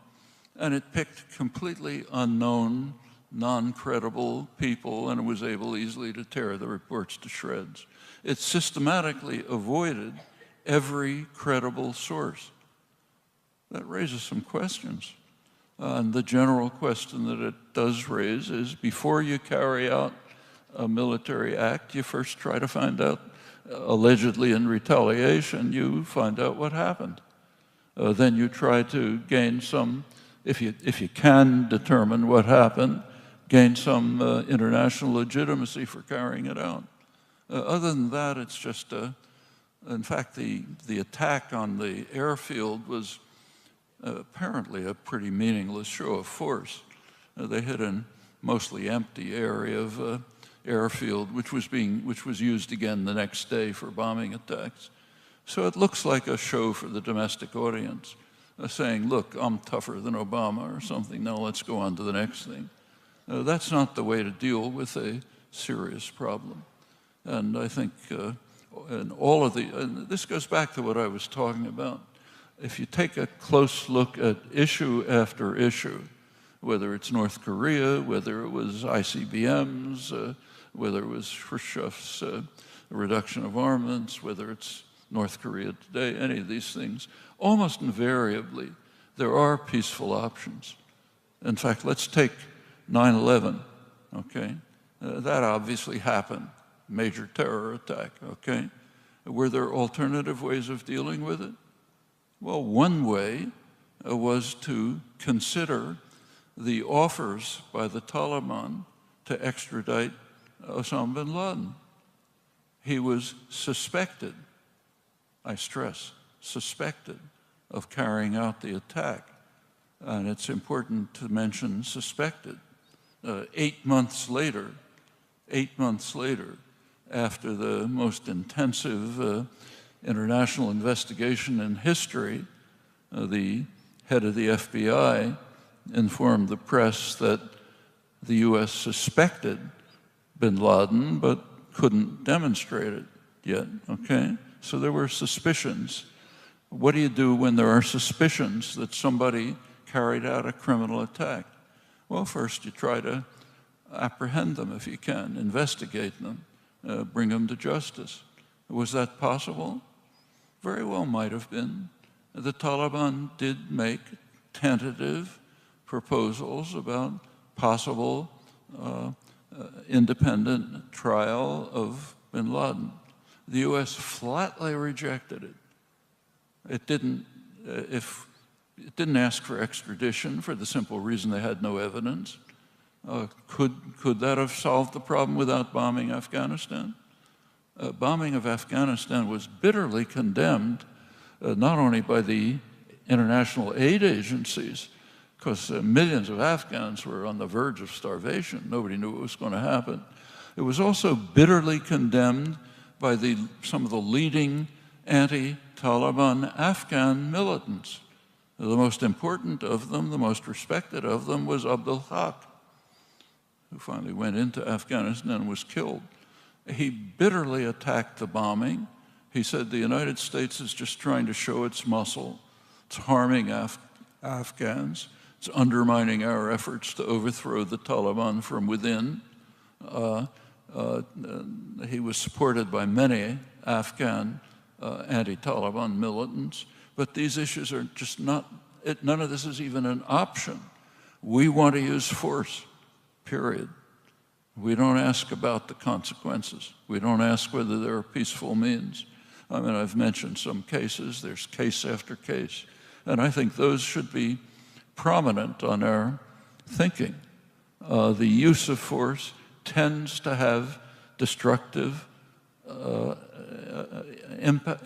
Speaker 2: and it picked completely unknown, non-credible people, and it was able easily to tear the reports to shreds. It systematically avoided every credible source. That raises some questions. And the general question that it does raise is, before you carry out a military act, you first try to find out, allegedly in retaliation, you find out what happened. Then you try to gain some, if you can determine what happened, gain some international legitimacy for carrying it out. Other than that, it's just, in fact, the attack on the airfield was apparently a pretty meaningless show of force. They hit a mostly empty area of airfield, which was used again the next day for bombing attacks. So it looks like a show for the domestic audience, saying, look, I'm tougher than Obama or something, now let's go on to the next thing. That's not the way to deal with a serious problem. And I think and all of and this goes back to what I was talking about. If you take a close look at issue after issue, whether it's North Korea, whether it was ICBMs, whether it was Khrushchev's reduction of armaments, whether it's North Korea today, any of these things, almost invariably, there are peaceful options. In fact, let's take 9/11, okay? That obviously happened, major terror attack, okay? Were there alternative ways of dealing with it? Well, one way was to consider the offers by the Taliban to extradite Osama bin Laden. He was suspected, I stress, suspected of carrying out the attack. And it's important to mention suspected. 8 months later, after the most intensive international investigation in history, the head of the FBI informed the press that the US suspected bin Laden, but couldn't demonstrate it yet, okay? So there were suspicions. What do you do when there are suspicions that somebody carried out a criminal attack? Well, first you try to apprehend them if you can, investigate them, bring them to justice. Was that possible? Very well might have been. The Taliban did make tentative proposals about possible independent trial of bin Laden. The US flatly rejected it. It didn't ask for extradition for the simple reason they had no evidence. Could that have solved the problem without bombing Afghanistan? Bombing of Afghanistan was bitterly condemned, not only by the international aid agencies, because millions of Afghans were on the verge of starvation. Nobody knew what was going to happen. It was also bitterly condemned by some of the leading anti-Taliban Afghan militants. The most important of them, the most respected of them, was Abdul Haq, who finally went into Afghanistan and was killed. He bitterly attacked the bombing. He said the United States is just trying to show its muscle. It's harming Afghans. It's undermining our efforts to overthrow the Taliban from within. He was supported by many Afghan anti-Taliban militants, but these issues are just not, none of this is even an option. We want to use force, period. We don't ask about the consequences. We don't ask whether there are peaceful means. I mean, I've mentioned some cases. There's case after case. And I think those should be prominent on our thinking. The use of force tends to have destructive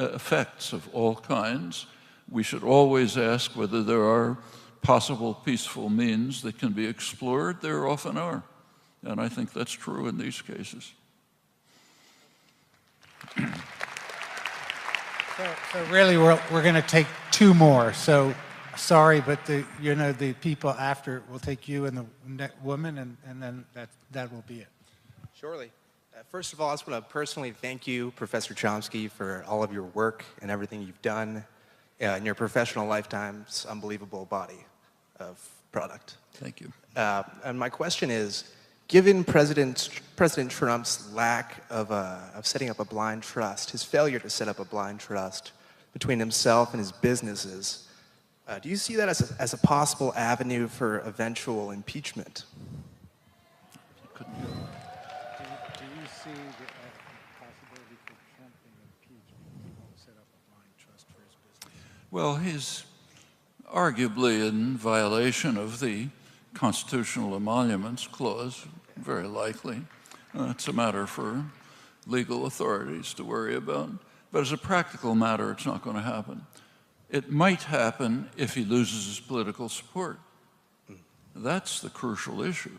Speaker 2: effects of all kinds. We should always ask whether there are possible peaceful means that can be explored. There often are. And I think that's true in these cases.
Speaker 1: So really, we're going to take two more. So sorry, but the people after will take you and the woman, and then that will be it.
Speaker 7: Surely. First of all, I just want to personally thank you, Professor Chomsky, for all of your work and everything you've done in your professional lifetime's unbelievable body of product.
Speaker 2: Thank you.
Speaker 7: And my question is, given President Trump's lack of setting up a blind trust, his failure to set up a blind trust between himself and his businesses, do you see that as a possible avenue for eventual impeachment?
Speaker 1: Do you see the possibility for Trump being impeached because he won't set up a blind trust for his business?
Speaker 2: Well, he's arguably in violation of the constitutional emoluments clause, very likely. It's a matter for legal authorities to worry about. But as a practical matter, it's not going to happen. It might happen if he loses his political support. That's the crucial issue.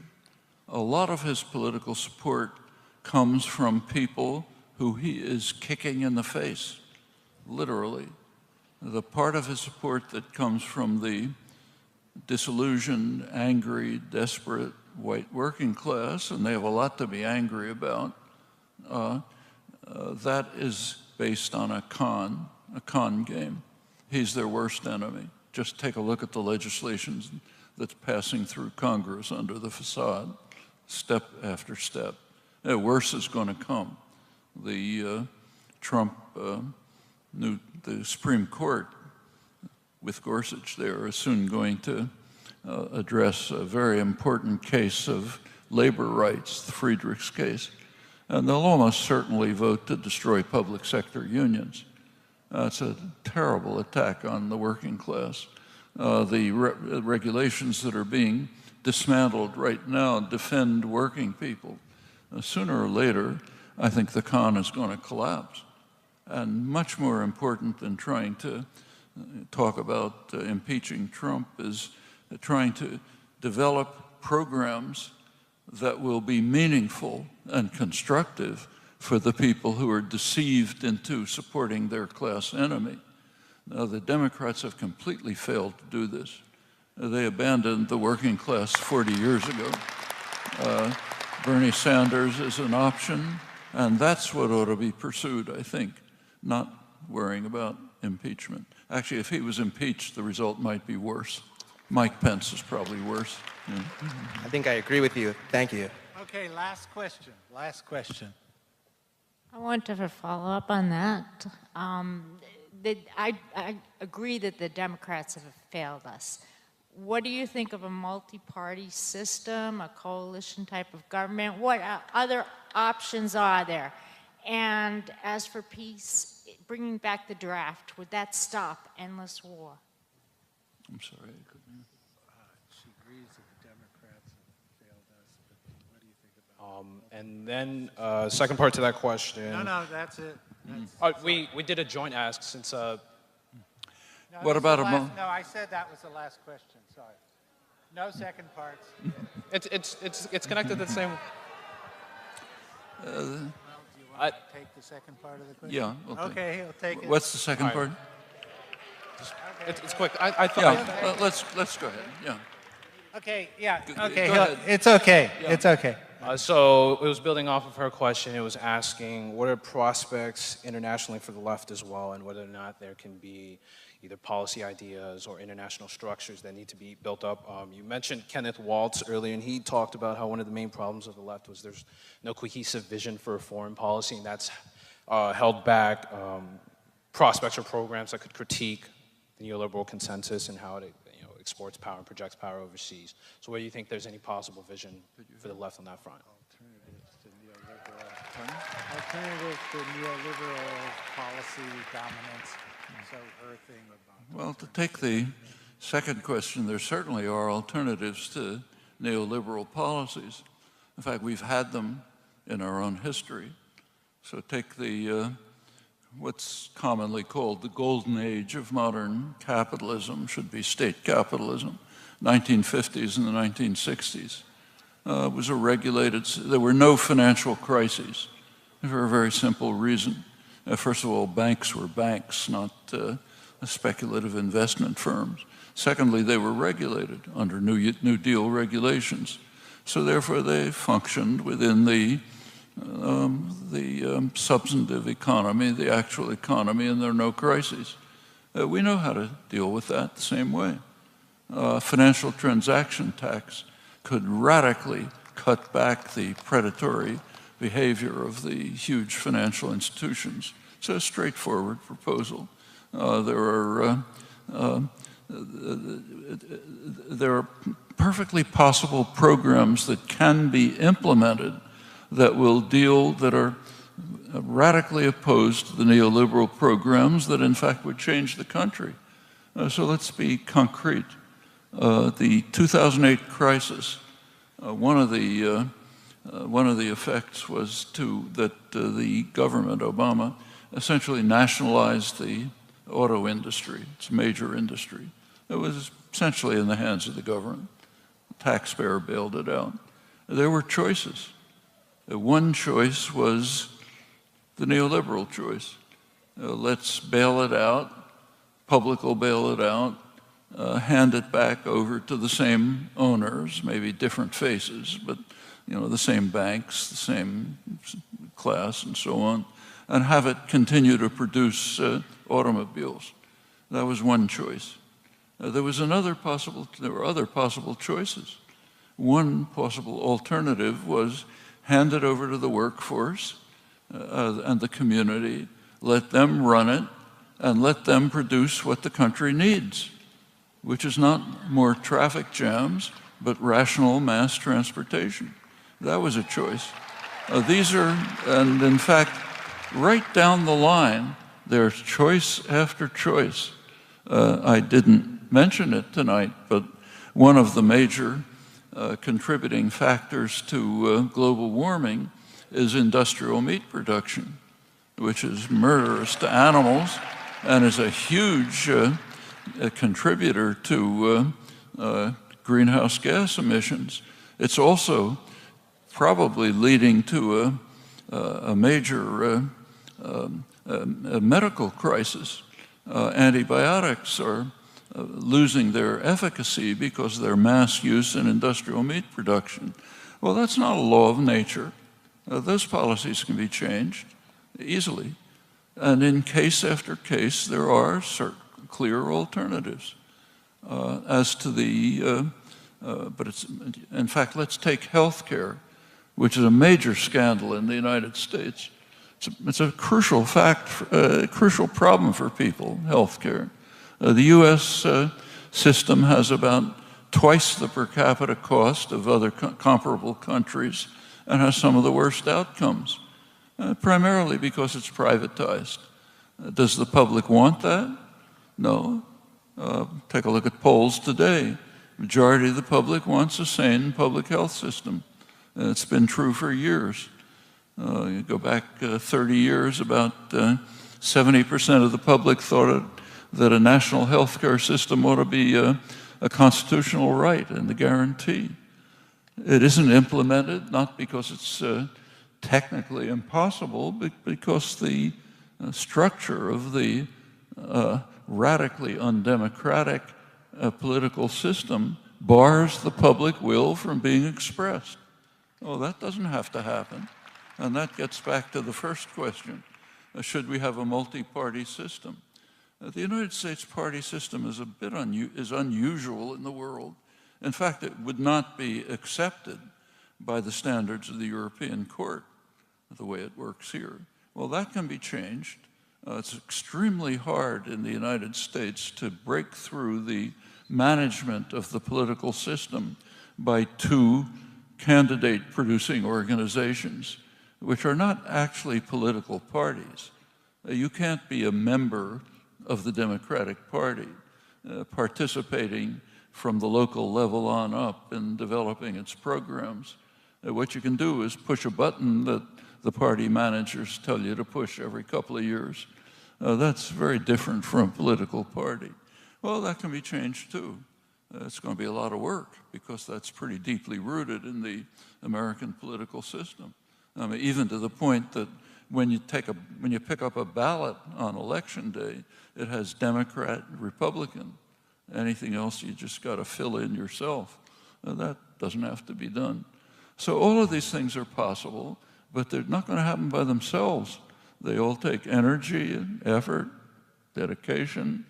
Speaker 2: A lot of his political support comes from people who he is kicking in the face, literally. The part of his support that comes from the disillusioned, angry, desperate white working class, and they have a lot to be angry about, that is based on a con game. He's their worst enemy. Just take a look at the legislation that's passing through Congress under the facade, step after step. Worse is going to come. The the Supreme Court, with Gorsuch there, is soon going to address a very important case of labor rights, the Friedrichs case. And they'll almost certainly vote to destroy public sector unions. It's a terrible attack on the working class. The regulations that are being dismantled right now defend working people. Sooner or later, I think the con is going to collapse. And much more important than trying to talk about impeaching Trump is trying to develop programs that will be meaningful and constructive for the people who are deceived into supporting their class enemy. Now, the Democrats have completely failed to do this. They abandoned the working class 40 years ago. Bernie Sanders is an option, and that's what ought to be pursued, I think, not worrying about impeachment. Actually, if he was impeached, the result might be worse. Mike Pence is probably worse. Yeah.
Speaker 7: I think I agree with you. Thank you.
Speaker 1: Okay, last question. Last question.
Speaker 8: I want to follow up on that. I agree that the Democrats have failed us. What do you think of a multi-party system, a coalition type of government? What other options are there? And as for peace, bringing back the draft, would that stop endless war?
Speaker 2: I'm sorry, I couldn't.
Speaker 1: She agrees that the Democrats have failed us, but what do you think about it?
Speaker 9: And then second part to that question.
Speaker 1: No, that's it.
Speaker 9: We did a joint ask since.
Speaker 1: No,
Speaker 2: What about
Speaker 1: No, I said that was the last question. Sorry. No second parts.
Speaker 9: It's connected to the same.
Speaker 1: Do you want to take the second part of the question?
Speaker 2: Yeah. We'll
Speaker 1: Okay, he'll take it.
Speaker 2: What's the second part?
Speaker 9: It's quick. I thought.
Speaker 2: Yeah, let's go ahead. Yeah.
Speaker 1: Okay, yeah,
Speaker 2: Go
Speaker 1: okay.
Speaker 2: ahead.
Speaker 1: It's okay.
Speaker 2: Yeah.
Speaker 1: It's okay.
Speaker 9: So it was building off of her question. It was asking what are prospects internationally for the left as well, and whether or not there can be either policy ideas or international structures that need to be built up. You mentioned Kenneth Waltz earlier, and he talked about how one of the main problems of the left was there's no cohesive vision for a foreign policy, and that's held back prospects or programs that could critique the neoliberal consensus and how it exports power and projects power overseas. So where do you think there's any possible vision for the left on that front?
Speaker 1: Alternative to neoliberal policy dominance. So her thing about.
Speaker 2: Well, to take the second question, there certainly are alternatives to neoliberal policies. In fact, we've had them in our own history. So take the what's commonly called the golden age of modern capitalism, should be state capitalism, 1950s and the 1960s. It was a regulated, there were no financial crises for a very simple reason. First of all, banks were banks, not speculative investment firms. Secondly, they were regulated under New Deal regulations. So therefore, they functioned within the the substantive economy, the actual economy, and there are no crises. We know how to deal with that the same way. Financial transaction tax could radically cut back the predatory behavior of the huge financial institutions. It's a straightforward proposal. There are perfectly possible programs that can be implemented that are radically opposed to the neoliberal programs that in fact would change the country. So let's be concrete. The 2008 crisis, one of the effects was that the government, Obama, essentially nationalized the auto industry. It's a major industry. It was essentially in the hands of the government. The taxpayer bailed it out. There were choices. One choice was the neoliberal choice. Let's bail it out. Public will bail it out. Hand it back over to the same owners, maybe different faces, but the same banks, the same class, and so on, and have it continue to produce automobiles. That was one choice. There were other possible choices. One possible alternative was hand it over to the workforce and the community, let them run it, and let them produce what the country needs, which is not more traffic jams, but rational mass transportation. That was a choice. And in fact, right down the line, there's choice after choice. I didn't mention it tonight, but one of the major contributing factors to global warming is industrial meat production, which is murderous to animals and is a huge contributor to greenhouse gas emissions. It's also probably leading to a major medical crisis. Antibiotics are losing their efficacy because of their mass use in industrial meat production. Well, that's not a law of nature. Those policies can be changed easily. And in case after case, there are certain clear alternatives. In fact, let's take health care, which is a major scandal in the United States. It's a crucial crucial problem for people, health care. The U.S. System has about twice the per capita cost of other comparable countries and has some of the worst outcomes, primarily because it's privatized. Does the public want that? No. Take a look at polls today. Majority of the public wants a sane public health system. It's been true for years. You go back 30 years, about 70% of the public thought that a national health care system ought to be a constitutional right and a guarantee. It isn't implemented, not because it's technically impossible, but because the structure of the radically undemocratic political system bars the public will from being expressed. Oh, that doesn't have to happen. And that gets back to the first question. Should we have a multi-party system? The United States party system is is unusual in the world. In fact, it would not be accepted by the standards of the European Court, the way it works here. Well, that can be changed. It's extremely hard in the United States to break through the management of the political system by two candidate-producing organizations, which are not actually political parties. You can't be a member of the Democratic Party participating from the local level on up in developing its programs. What you can do is push a button that the party managers tell you to push every couple of years. That's very different from a political party. Well, that can be changed too. It's going to be a lot of work because that's pretty deeply rooted in the American political system. I mean, even to the point that when you pick up a ballot on election day, it has Democrat, Republican. Anything else, you just got to fill in yourself. That doesn't have to be done. So all of these things are possible. but they're not going to happen by themselves. They all take energy and effort, dedication,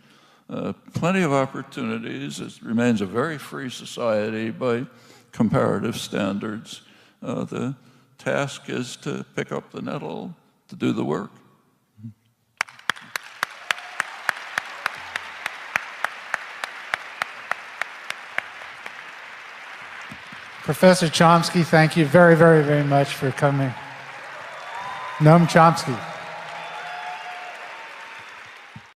Speaker 2: plenty of opportunities. It remains a very free society by comparative standards. The task is to pick up the nettle, to do the work.
Speaker 1: Professor Chomsky, thank you very, very, very much for coming. Noam Chomsky.